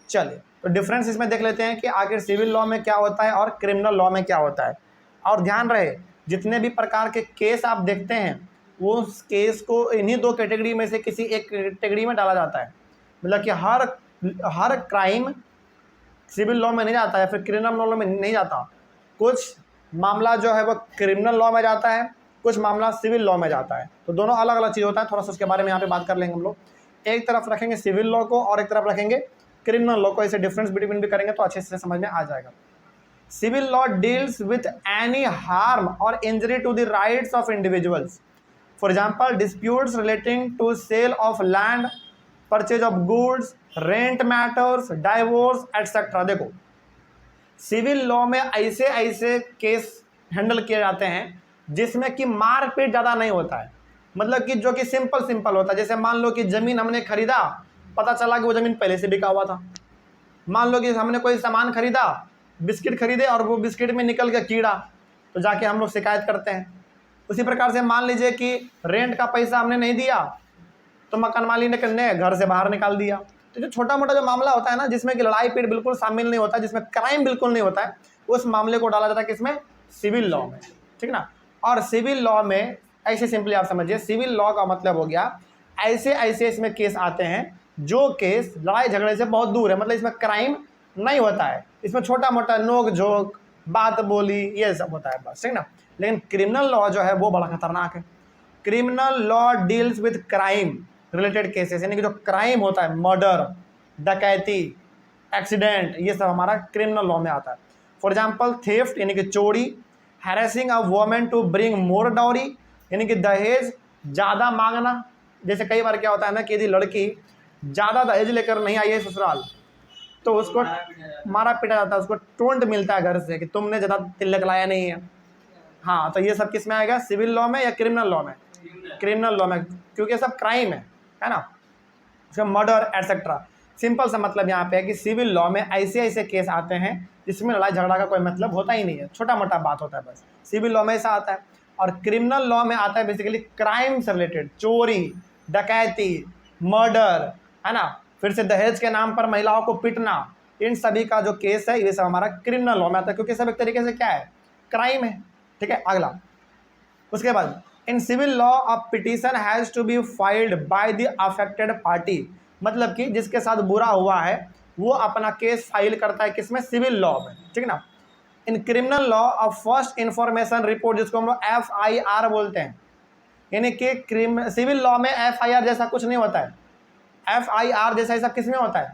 चलिए तो डिफरेंस इसमें देख लेते हैं कि आखिर सिविल लॉ में क्या होता है और क्रिमिनल लॉ में क्या होता है। और ध्यान रहे जितने भी प्रकार के केस आप देखते हैं वो उस केस को इन्हीं 2 कैटेगरी में से किसी एक कैटेगरी में डाला जाता है। मतलब कि हर क्राइम सिविल लॉ में नहीं जाता है, फिर क्रिमिनल लॉ में नहीं जाता। कुछ मामला जो है वो क्रिमिनल लॉ में जाता है, कुछ मामला सिविल लॉ में जाता है। तो दोनों अलग अलग चीज़ होता है। थोड़ा सा उसके बारे में यहाँ पे बात कर लेंगे हम लोग। एक तरफ रखेंगे सिविल लॉ को और एक तरफ रखेंगे क्रिमिनल लॉ को। ऐसे डिफरेंस बिटवीन भी करेंगे तो अच्छे से समझ में आ जाएगा। Civil law deals with any harm or injury to the rights of individuals, for example disputes relating to sale of land, purchase of goods, rent matters, divorce etcetera. देखो सिविल लॉ में ऐसे केस हैंडल किए जाते हैं जिसमें कि मारपीट ज़्यादा नहीं होता है। मतलब कि जो कि सिंपल होता है। जैसे मान लो कि ज़मीन हमने खरीदा, पता चला कि वो ज़मीन पहले से बिका हुआ था। मान लो कि हमने कोई सामान खरीदा, बिस्किट खरीदे और वो बिस्किट में निकल गया कीड़ा, तो जाके हम लोग शिकायत करते हैं। उसी प्रकार से मान लीजिए कि रेंट का पैसा हमने नहीं दिया तो मकान मालिक ने घर से बाहर निकाल दिया। तो जो छोटा मोटा जो मामला होता है ना, जिसमें कि लड़ाई पीट बिल्कुल शामिल नहीं होता, जिसमें क्राइम बिल्कुल नहीं होता है, उस मामले को डाला जाता है किसमें, सिविल लॉ में, ठीक ना। और सिविल लॉ में ऐसे सिंपली आप समझिए, सिविल लॉ का मतलब हो गया ऐसे इसमें केस आते हैं जो केस लड़ाई झगड़े से बहुत दूर है। मतलब इसमें क्राइम नहीं होता है, इसमें छोटा मोटा नोक झोंक बात बोली ये सब होता है बस, ठीक ना। लेकिन क्रिमिनल लॉ जो है वो बड़ा खतरनाक है। Criminal law deals with crime related cases, यानी कि जो क्राइम होता है, मर्डर, डकैती, एक्सीडेंट, ये सब हमारा क्रिमिनल लॉ में आता है। फॉर एग्जाम्पल थेफ्ट यानी कि चोरी, harassing a woman to bring more dowry यानी कि दहेज ज़्यादा मांगना। जैसे कई बार क्या होता है ना कि यदि लड़की ज़्यादा दहेज लेकर नहीं आई है ससुराल तो उसको मारा पीटा जाता है, उसको टोंट मिलता है घर से कि तुमने ज़्यादा तिलक लाया नहीं है। हाँ, तो ये सब किस में आएगा, सिविल लॉ में या क्रिमिनल लॉ में, क्रिमिनल लॉ में, क्योंकि ये सब क्राइम है ना, इसका मर्डर एटसेट्रा। सिंपल सा मतलब यहाँ पे है कि सिविल लॉ में ऐसे केस आते हैं जिसमें लड़ाई झगड़ा का कोई मतलब होता ही नहीं है, छोटा मोटा बात होता है बस, सिविल लॉ में ऐसा आता है। और क्रिमिनल लॉ में आता है बेसिकली क्राइम से रिलेटेड, चोरी, डकैती, मर्डर, है ना, फिर से दहेज के नाम पर महिलाओं को पिटना, इन सभी का जो केस है ये सब हमारा क्रिमिनल लॉ में आता है, क्योंकि सब एक तरीके से क्या है, क्राइम है, ठीक है। अगला उसके बाद in civil law a petition has to be filed by the affected party, मतलब कि जिसके साथ बुरा हुआ है वो अपना केस फाइल करता है किसमें, सिविल लॉ में, ठीक ना। इन criminal law a first information report, जिसको हम लोग FIR बोलते हैं, यानी कि सिविल लॉ में FIR जैसा कुछ नहीं होता है। FIR जैसा ऐसा किस में होता है,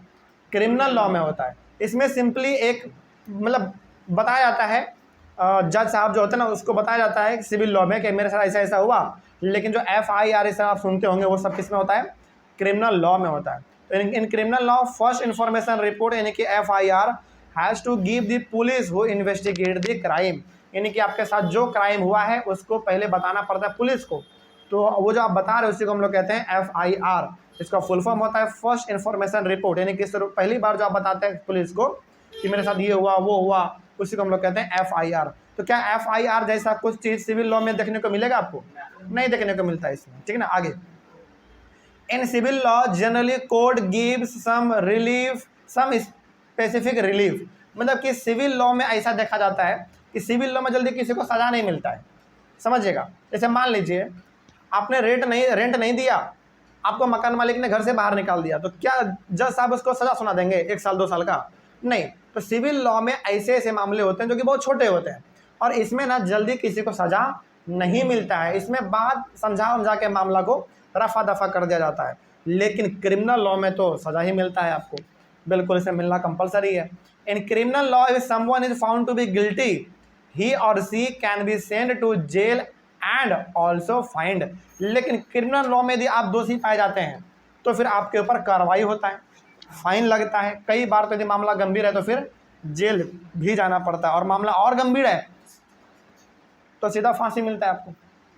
क्रिमिनल लॉ में होता है। इसमें सिंपली एक मतलब बताया जाता है, जज साहब जो होते हैं ना उसको बताया जाता है सिविल लॉ में कि मेरे साथ ऐसा हुआ। लेकिन जो FIR ऐसा आप सुनते होंगे वो सब किस में होता है, क्रिमिनल लॉ में होता है। तो in criminal law first information report यानी कि FIR has to give the police who investigate the crime, यानी कि आपके साथ जो क्राइम हुआ है उसको पहले बताना पड़ता है पुलिस को। तो वो जो आप बता रहे हो उसी को हम लोग कहते हैं FIR। इसका फुल फॉर्म होता है फर्स्ट इन्फॉर्मेशन रिपोर्ट, यानी कि पहली बार जो आप बताते हैं पुलिस को कि मेरे साथ ये हुआ वो हुआ, उसी को हम लोग कहते हैं FIR। तो क्या FIR जैसा कुछ चीज़ सिविल लॉ में देखने को मिलेगा आपको, नहीं देखने को मिलता है इसमें, ठीक है ना। आगे in civil law generally court gives some relief, some specific relief, मतलब कि सिविल लॉ में ऐसा देखा जाता है कि सिविल लॉ में जल्दी किसी को सज़ा नहीं मिलता है, समझिएगा। जैसे मान लीजिए आपने रेंट नहीं दिया, आपको मकान मालिक ने घर से बाहर निकाल दिया, तो क्या जज साहब उसको सज़ा सुना देंगे 1 साल 2 साल का, नहीं। तो सिविल लॉ में ऐसे मामले होते हैं जो कि बहुत छोटे होते हैं और इसमें ना जल्दी किसी को सज़ा नहीं मिलता है। इसमें बात समझा के मामला को रफा दफा कर दिया जाता है। लेकिन क्रिमिनल लॉ में तो सज़ा ही मिलता है आपको, बिल्कुल इसे मिलना कंपलसरी है। In criminal law if someone is found to be guilty he or she can be send to jail and also fined. लेकिन क्रिमिनल लॉ में यदि आप दोषी पाए जाते हैं तो फिर आपके ऊपर कार्रवाई होता है, फाइन लगता है, कई बार तो यदि मामला गंभीर है तो फिर जेल भी जाना पड़ता है, और मामला और गंभीर है तो सीधा फांसी मिलता है आपको।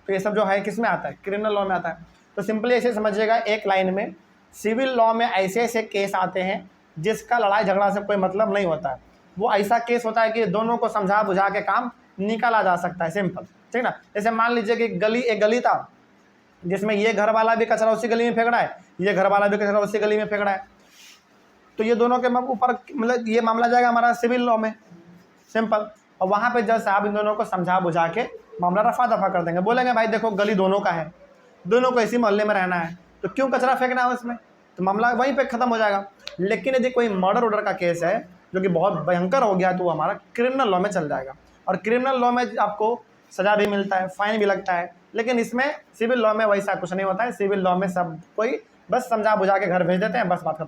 तो ये सब जो है किस में आता है, क्रिमिनल लॉ में आता है। तो सिंपली ऐसे समझिएगा एक लाइन में, सिविल लॉ में ऐसे ऐसे केस आते हैं जिसका लड़ाई झगड़ा से कोई मतलब नहीं होता है। वो ऐसा केस होता है कि दोनों को समझा बुझा के काम निकाला जा सकता है, सिंपल, ठीक ना। जैसे मान लीजिए कि एक गली था जिसमें ये घर वाला भी कचरा उसी गली में फेंक रहा है, ये घर वाला भी कचरा उसी गली में फेंक रहा है, तो ये दोनों के ऊपर मतलब ये मामला जाएगा हमारा सिविल लॉ में, सिंपल। और वहाँ पे जज साहब इन दोनों को समझा बुझा के मामला रफा दफा कर देंगे, बोलेंगे भाई देखो गली दोनों का है, दोनों को इसी मोहल्ले में रहना है, तो क्यों कचरा फेंकना है उसमें, तो मामला वहीं पे ख़त्म हो जाएगा। लेकिन यदि कोई मर्डर ऑर्डर का केस है जो कि बहुत भयंकर हो गया तो वो हमारा क्रिमिनल लॉ में चल जाएगा, और क्रिमिनल लॉ में आपको सज़ा भी मिलता है, फाइन भी लगता है। लेकिन इसमें सिविल लॉ में वैसा कुछ नहीं होता है, सिविल लॉ में सब कोई बस समझा बुझा के घर भेज देते हैं, बस बात खत्म,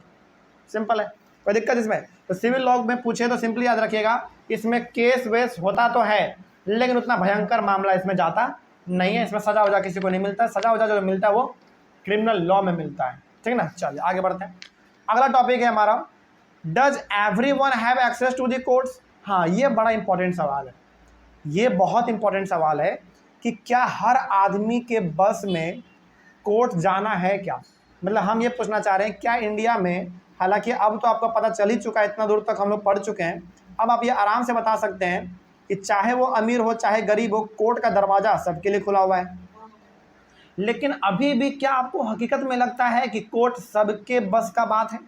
सिंपल है, कोई दिक्कत इसमें। तो सिविल लॉ में पूछे तो सिंपली याद रखिएगा इसमें केस वेस होता तो है लेकिन उतना भयंकर मामला इसमें जाता नहीं है, इसमें सजा वजा किसी को नहीं मिलता, सजा वजा जो मिलता है वो क्रिमिनल लॉ में मिलता है, ठीक ना। चलिए आगे बढ़ते हैं। अगला टॉपिक है हमारा, does everyone have access to the courts. हाँ, ये बड़ा इंपॉर्टेंट सवाल है, ये बहुत इंपॉर्टेंट सवाल है कि क्या हर आदमी के बस में कोर्ट जाना है क्या। मतलब हम ये पूछना चाह रहे हैं क्या इंडिया में, हालांकि अब तो आपको पता चल ही चुका है, इतना दूर तक हम लोग पढ़ चुके हैं, अब आप ये आराम से बता सकते हैं कि चाहे वो अमीर हो चाहे गरीब हो, कोर्ट का दरवाज़ा सबके लिए खुला हुआ है। लेकिन अभी भी क्या आपको हकीकत में लगता है कि कोर्ट सबके बस का बात है?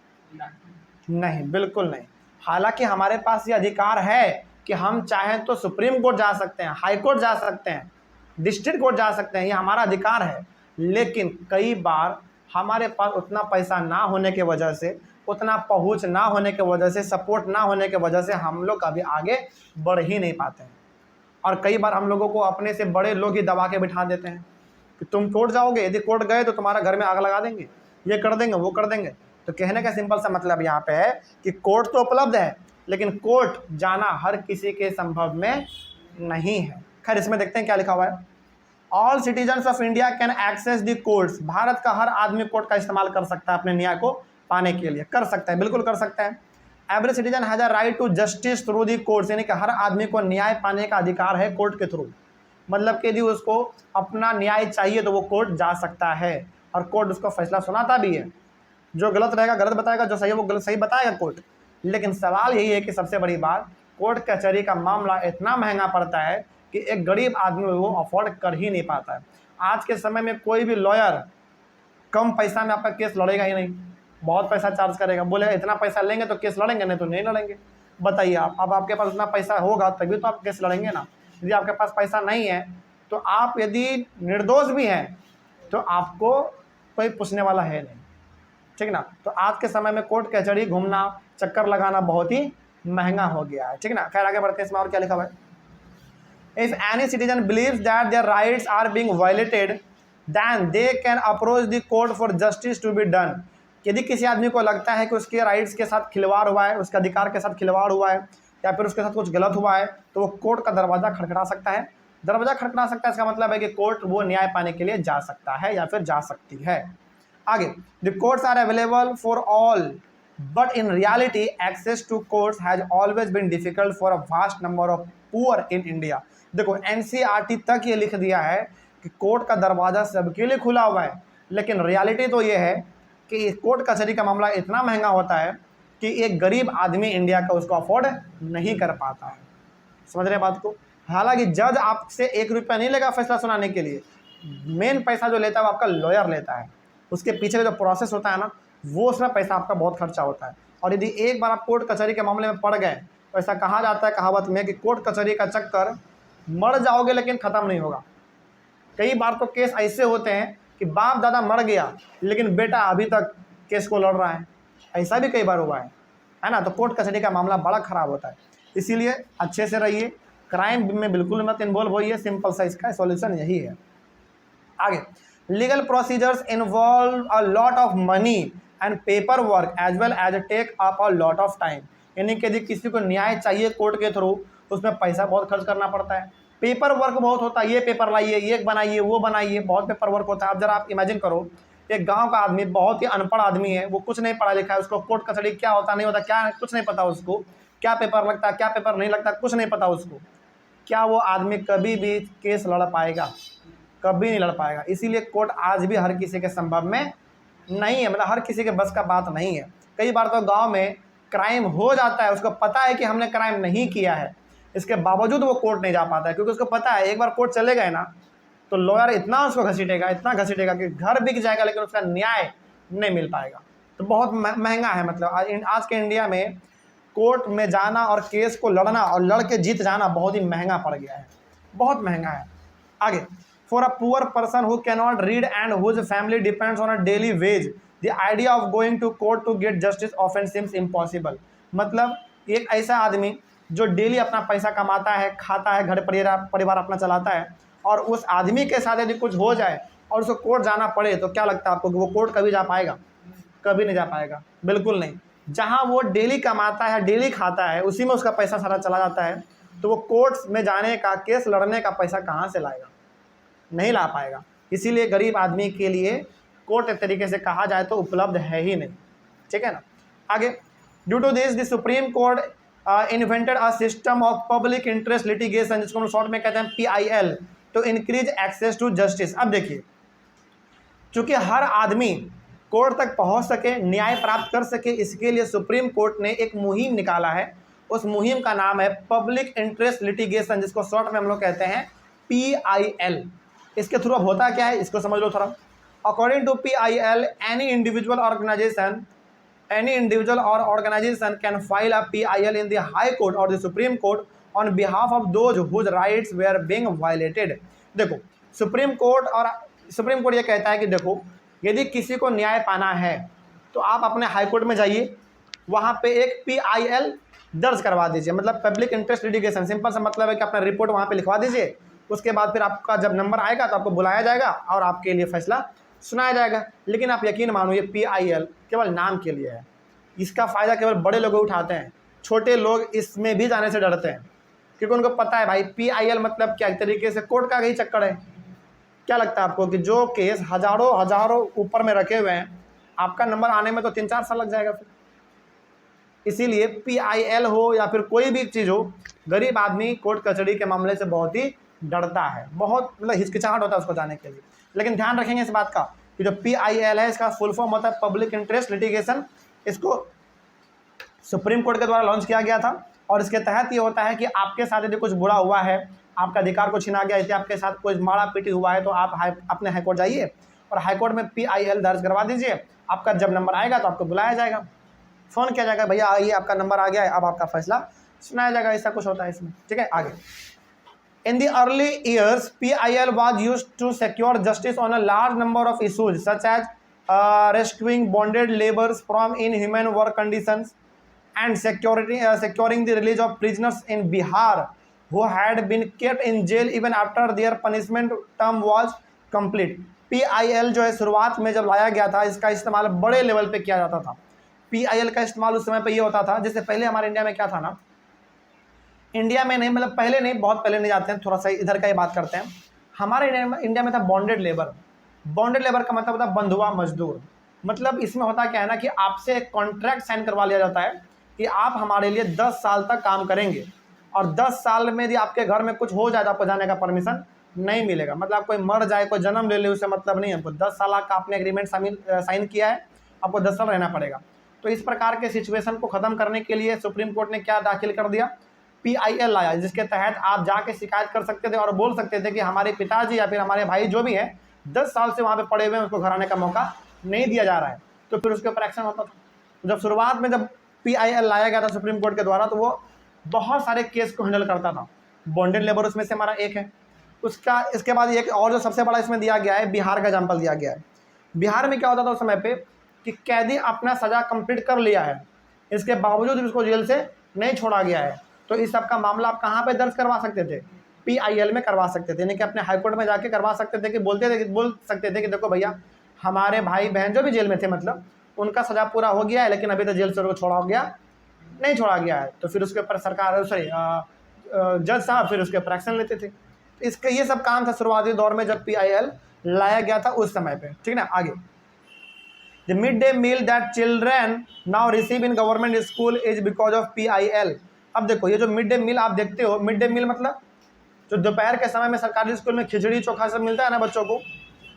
नहीं, बिल्कुल नहीं। हालांकि हमारे पास ये अधिकार है कि हम चाहें तो सुप्रीम कोर्ट जा सकते हैं, हाई कोर्ट जा सकते हैं, डिस्ट्रिक्ट कोर्ट जा सकते हैं, ये हमारा अधिकार है। लेकिन कई बार हमारे पास उतना पैसा ना होने की वजह से, उतना पहुंच ना होने की वजह से, सपोर्ट ना होने की वजह से हम लोग कभी आगे बढ़ ही नहीं पाते हैं। और कई बार हम लोगों को अपने से बड़े लोग ही दबा के बिठा देते हैं कि तुम कोर्ट जाओगे, यदि कोर्ट गए तो तुम्हारा घर में आग लगा देंगे, ये कर देंगे, वो कर देंगे। तो कहने का सिंपल सा मतलब यहाँ पे है कि कोर्ट तो उपलब्ध है लेकिन कोर्ट जाना हर किसी के संभव में नहीं है। खैर इसमें देखते हैं क्या लिखा हुआ है, all citizens of India can access the courts. Bharat का हर आदमी कोर्ट का इस्तेमाल कर सकता है अपने न्याय को पाने के लिए, कर सकता है, बिल्कुल कर सकता है। Every citizen has a right to justice through the courts, यानी कि हर आदमी को न्याय पाने का अधिकार है कोर्ट के थ्रू। मतलब कि यदि उसको अपना न्याय चाहिए तो वो कोर्ट जा सकता है और कोर्ट उसको फैसला सुनाता भी है। जो गलत रहेगा गलत बताएगा, जो सही है वो गलत सही बताएगा कोर्ट। लेकिन सवाल यही है कि सबसे बड़ी बात, कोर्ट कचहरी का मामला इतना महंगा पड़ता है कि एक गरीब आदमी वो अफोर्ड कर ही नहीं पाता है। आज के समय में कोई भी लॉयर कम पैसा में आपका केस लड़ेगा ही नहीं, बहुत पैसा चार्ज करेगा, बोलेगा इतना पैसा लेंगे तो केस लड़ेंगे, नहीं तो नहीं लड़ेंगे। बताइए आप, अब आपके पास उतना पैसा होगा तभी तो आप केस लड़ेंगे ना। यदि आपके पास पैसा नहीं है तो आप यदि निर्दोष भी हैं तो आपको कोई पूछने वाला है नहीं, ठीक ना। तो आज के समय में कोर्ट कचहरी घूमना, चक्कर लगाना बहुत ही महंगा हो गया है, ठीक ना। खैर आगे बढ़ते हैं, इसमें और क्या लिखा हुआ है, if any citizen believes that their rights are being violated then they can approach the court for justice to be done. यदि किसी आदमी को लगता है कि उसके राइट्स के साथ खिलवाड़ हुआ है, उसके अधिकार के साथ खिलवाड़ हुआ है या फिर उसके साथ कुछ गलत हुआ है तो वो कोर्ट का दरवाज़ा खटखटा सकता है। दरवाज़ा खटखटा सकता है इसका मतलब है कि कोर्ट वो न्याय पाने के लिए जा सकता है या फिर जा सकती है। आगे, the courts are available for all but in reality access to courts has always been difficult for a vast number of poor in India. देखो एनसीईआरटी तक ये लिख दिया है कि कोर्ट का दरवाज़ा सबके लिए खुला हुआ है, लेकिन रियलिटी तो ये है कि कोर्ट कचहरी का मामला इतना महंगा होता है कि एक गरीब आदमी इंडिया का उसको अफोर्ड नहीं कर पाता है। समझ रहे बात को। हालांकि जज आपसे 1 रुपया नहीं लेगा फैसला सुनाने के लिए, मेन पैसा जो लेता है वो आपका लॉयर लेता है, उसके पीछे का जो प्रोसेस होता है ना वो उसमें पैसा आपका बहुत खर्चा होता है। और यदि एक बार आप कोर्ट कचहरी के मामले में पड़ गए तो ऐसा कहा जाता है कहावत में कि कोर्ट कचहरी का चक्कर मर जाओगे लेकिन ख़त्म नहीं होगा। कई बार तो केस ऐसे होते हैं कि बाप दादा मर गया लेकिन बेटा अभी तक केस को लड़ रहा है, ऐसा भी कई बार हुआ है ना। तो कोर्ट कचहरी का मामला बड़ा ख़राब होता है, इसीलिए अच्छे से रहिए, क्राइम में बिल्कुल मत इन्वॉल्व होइए, सिंपल सा इसका सॉल्यूशन यही है। आगे, legal procedures involve a lot of money and paper work as well as take up a lot of time. यानी कि यदि किसी को न्याय चाहिए कोर्ट के थ्रू, उसमें पैसा बहुत खर्च करना पड़ता है, पेपर वर्क बहुत होता है, ये पेपर लाइए, ये बनाइए, वो बनाइए, बहुत पेपर वर्क होता है। अब जरा आप इमेजिन करो, एक गांव का आदमी, बहुत ही अनपढ़ आदमी है, वो कुछ नहीं पढ़ा लिखा है, उसको कोर्ट कचहरी क्या होता नहीं होता, क्या कुछ नहीं पता उसको, क्या पेपर लगता है क्या पेपर नहीं लगता, कुछ नहीं पता उसको, क्या वो आदमी कभी भी केस लड़ पाएगा? कभी नहीं लड़ पाएगा। इसीलिए कोर्ट आज भी हर किसी के संभव में नहीं है, मतलब हर किसी के बस का बात नहीं है। कई बार तो गांव में क्राइम हो जाता है, उसको पता है कि हमने क्राइम नहीं किया है, इसके बावजूद वो कोर्ट नहीं जा पाता है, क्योंकि उसको पता है एक बार कोर्ट चले गए ना तो लॉयर इतना उसको घसीटेगा, इतना घसीटेगा कि घर बिक जाएगा, लेकिन उसका न्याय नहीं मिल पाएगा। तो बहुत महंगा है, मतलब आज के इंडिया में कोर्ट में जाना और केस को लड़ना और लड़ के जीत जाना बहुत ही महंगा पड़ गया है, बहुत महंगा है। आगे, for a poor person who cannot read and whose family depends on a daily wage, the idea of going to court to get justice often seems impossible. मतलब एक ऐसा आदमी जो डेली अपना पैसा कमाता है, खाता है, घर परिवार अपना चलाता है, और उस आदमी के साथ यदि कुछ हो जाए और उसको कोर्ट जाना पड़े, तो क्या लगता है आपको कि वो कोर्ट कभी जा पाएगा? कभी नहीं जा पाएगा, बिल्कुल नहीं। जहाँ वो डेली कमाता है, डेली खाता है, उसी में उसका पैसा सारा चला जाता है, तो वो कोर्ट में जाने का, केस लड़ने का पैसा कहाँ से लाएगा? नहीं ला पाएगा। इसीलिए गरीब आदमी के लिए कोर्ट एक तरीके से कहा जाए तो उपलब्ध है ही नहीं, ठीक है ना। आगे, due to this the supreme court invented a system of public interest litigation, जिसको हम शॉर्ट में कहते हैं PIL, to increase access to justice. अब देखिए, चूंकि हर आदमी कोर्ट तक पहुंच सके, न्याय प्राप्त कर सके, इसके लिए सुप्रीम कोर्ट ने एक मुहिम निकाला है। उस मुहिम का नाम है पब्लिक इंटरेस्ट लिटिगेशन, जिसको शॉर्ट में हम लोग कहते हैं PIL। इसके थ्रू अब होता क्या है, इसको समझ लो थोड़ा। According to PIL, any individual or organization can file a PIL in the High Court or the Supreme Court on behalf of those whose rights were being violated। देखो, सुप्रीम कोर्ट ये कहता है कि देखो, यदि किसी को न्याय पाना है तो आप अपने हाई कोर्ट में जाइए, वहाँ पे एक PIL दर्ज करवा दीजिए, मतलब पब्लिक इंटरेस्ट लिटिगेशन। सिंपल सा मतलब है कि अपना रिपोर्ट वहाँ पे लिखवा दीजिए, उसके बाद फिर आपका जब नंबर आएगा तो आपको बुलाया जाएगा और आपके लिए फैसला सुनाया जाएगा। लेकिन आप यकीन मानो, ये PIL केवल नाम के लिए है, इसका फ़ायदा केवल बड़े लोग उठाते हैं, छोटे लोग इसमें भी जाने से डरते हैं, क्योंकि उनको पता है भाई PIL मतलब क्या, एक तरीके से कोर्ट का ही चक्कर है। क्या लगता है आपको कि जो केस हजारों ऊपर में रखे हुए हैं, आपका नंबर आने में तो 3-4 साल लग जाएगा फिर। इसीलिए PIL हो या फिर कोई भी चीज़ हो, गरीब आदमी कोर्ट कचहरी के मामले से बहुत ही डरता है, बहुत मतलब हिचकिचाहट होता है उसको जाने के लिए। लेकिन ध्यान रखेंगे इस बात का कि जो PIL है, इसका फुल फॉर्म होता है पब्लिक इंटरेस्ट लिटिगेशन। इसको सुप्रीम कोर्ट के द्वारा लॉन्च किया गया था, और इसके तहत ये होता है कि आपके साथ यदि कुछ बुरा हुआ है, आपका अधिकार को छीना गया, यदि आपके साथ कोई मारा पीटी हुआ है, तो आप अपने हाईकोर्ट जाइए और हाईकोर्ट में PIL दर्ज करवा दीजिए। आपका जब नंबर आएगा तो आपको बुलाया जाएगा, फ़ोन किया जाएगा, भैया आइए आपका नंबर आ गया है, अब आपका फैसला सुनाया जाएगा। ऐसा कुछ होता है इसमें, ठीक है। आगे, in the early years, PIL was used to secure justice on a large number of issues such as rescuing bonded laborers from inhuman work conditions and securing the release of prisoners in Bihar who had been kept in jail even after their punishment term was complete। PIL जो है शुरुआत में जब लाया गया था, इसका इस्तेमाल बड़े लेवल पे किया जाता था। PIL का इस्तेमाल उस समय पे ये होता था, जैसे पहले हमारे इंडिया में क्या था ना, इंडिया में नहीं, मतलब पहले नहीं, बहुत पहले नहीं जाते हैं, थोड़ा सा इधर का ही बात करते हैं। हमारे इंडिया में था बॉन्डेड लेबर। बॉन्डेड लेबर का मतलब होता है बंधुआ मजदूर। मतलब इसमें होता क्या है ना कि आपसे एक कॉन्ट्रैक्ट साइन करवा लिया जाता है कि आप हमारे लिए 10 साल तक काम करेंगे, और 10 साल में यदि आपके घर में कुछ हो जाए तो आपको जाने का परमिशन नहीं मिलेगा। मतलब कोई मर जाए, कोई जन्म ले ले, उससे मतलब नहीं है हमको। 10 साल का आपने एग्रीमेंट साइन किया है, आपको 10 साल रहना पड़ेगा। तो इस प्रकार के सिचुएशन को ख़त्म करने के लिए सुप्रीम कोर्ट ने क्या दाखिल कर दिया, PIL लाया, जिसके तहत आप जाके शिकायत कर सकते थे और बोल सकते थे कि हमारे पिताजी या फिर हमारे भाई जो भी हैं 10 साल से वहाँ पे पड़े हुए हैं, उसको घर आने का मौका नहीं दिया जा रहा है, तो फिर उसके ऊपर एक्शन होता था। तो जब शुरुआत में जब PIL लाया गया था सुप्रीम कोर्ट के द्वारा, तो वो बहुत सारे केस को हैंडल करता था। बॉन्डेड लेबर उसमें से हमारा एक है। उसका इसके बाद एक और जो सबसे बड़ा इसमें दिया गया है, बिहार का एग्जाम्पल दिया गया है। बिहार में क्या होता था उस समय पे कि कैदी अपना सज़ा कंप्लीट कर लिया है, इसके बावजूद उसको जेल से नहीं छोड़ा गया है, तो इस सब का मामला आप कहाँ पे दर्ज करवा सकते थे, PIL में करवा सकते थे, यानी कि अपने हाईकोर्ट में जाके करवा सकते थे कि बोल सकते थे कि देखो भैया हमारे भाई बहन जो भी जेल में थे मतलब उनका सजा पूरा हो गया है, लेकिन अभी तो जेल से उनको छोड़ा गया नहीं छोड़ा गया है, तो फिर उसके ऊपर सरकार जज साहब फिर उसके ऊपर एक्शन लेते थे। इसका ये सब काम था शुरुआती दौर में जब PIL लाया गया था उस समय पे, ठीक ना। आगे, the mid day meal that children now receive in government school is because of PIL। अब देखो ये जो मिड डे मील आप देखते हो, मिड डे मील मतलब जो दोपहर के समय में सरकारी स्कूल में खिचड़ी चोखा सब मिलता है ना बच्चों को,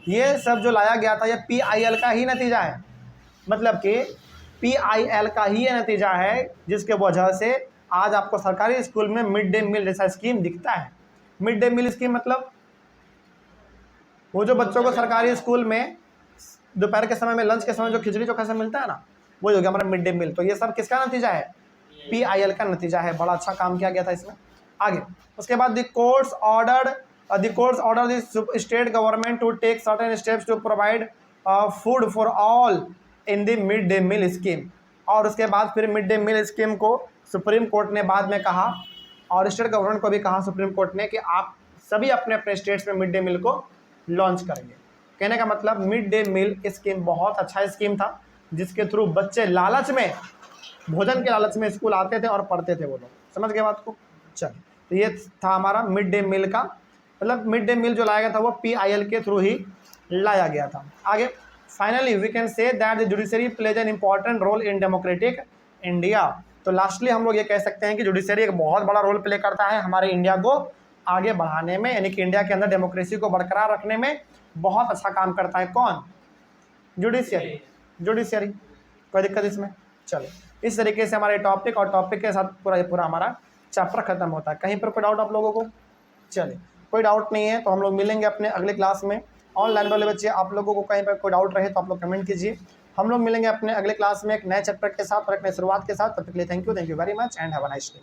ये सब जो लाया गया था ये PIL का ही नतीजा है। मतलब कि PIL का ही ये नतीजा है जिसके वजह से आज आपको सरकारी स्कूल में मिड डे मील जैसा स्कीम दिखता है। मिड डे मील स्कीम मतलब वो जो बच्चों को सरकारी स्कूल में दोपहर के समय में लंच के समय जो खिचड़ी चोखा सब मिलता है ना, वो हो गया हमारा मिड डे मील। तो ये सब किसका नतीजा है? PIL का नतीजा है। बड़ा अच्छा काम किया गया था इसमें। आगे उसके बाद the courts order the state government to take certain steps to provide food for all in the mid day meal scheme. और उसके बाद फिर मिड डे मील स्कीम को सुप्रीम कोर्ट ने बाद में कहा और स्टेट गवर्नमेंट को भी कहा सुप्रीम कोर्ट ने कि आप सभी अपने अपने स्टेट्स में मिड डे मील को लॉन्च करेंगे। कहने का मतलब मिड डे मील स्कीम बहुत अच्छा स्कीम था जिसके थ्रू बच्चे लालच में, भोजन के लालच में स्कूल आते थे और पढ़ते थे वो लोग। समझ गए बात को? चलिए, तो ये था हमारा मिड डे मील का मतलब मिड डे मील जो लाया गया था वो PIL के थ्रू ही लाया गया था। आगे, finally we can say that the judiciary plays an important role in democratic India. तो लास्टली हम लोग ये कह सकते हैं कि जुडिशरी एक बहुत बड़ा रोल प्ले करता है हमारे इंडिया को आगे बढ़ाने में, यानी कि इंडिया के अंदर डेमोक्रेसी को बरकरार रखने में बहुत अच्छा काम करता है। कौन? जुडिशरी। कोई दिक्कत इसमें? चलो, इस तरीके से हमारे टॉपिक और टॉपिक के साथ पूरा हमारा चैप्टर खत्म होता है। कहीं पर कोई डाउट आप लोगों को? चलिए, कोई डाउट नहीं है तो हम लोग मिलेंगे अपने अगले क्लास में। ऑनलाइन वाले बच्चे आप लोगों को कहीं पर कोई डाउट रहे तो आप लोग कमेंट कीजिए। हम लोग मिलेंगे अपने अगले क्लास में एक नए चैप्टर के साथ और एक नई शुरुआत के साथ। तब तक के लिए thank you very much and have a nice day.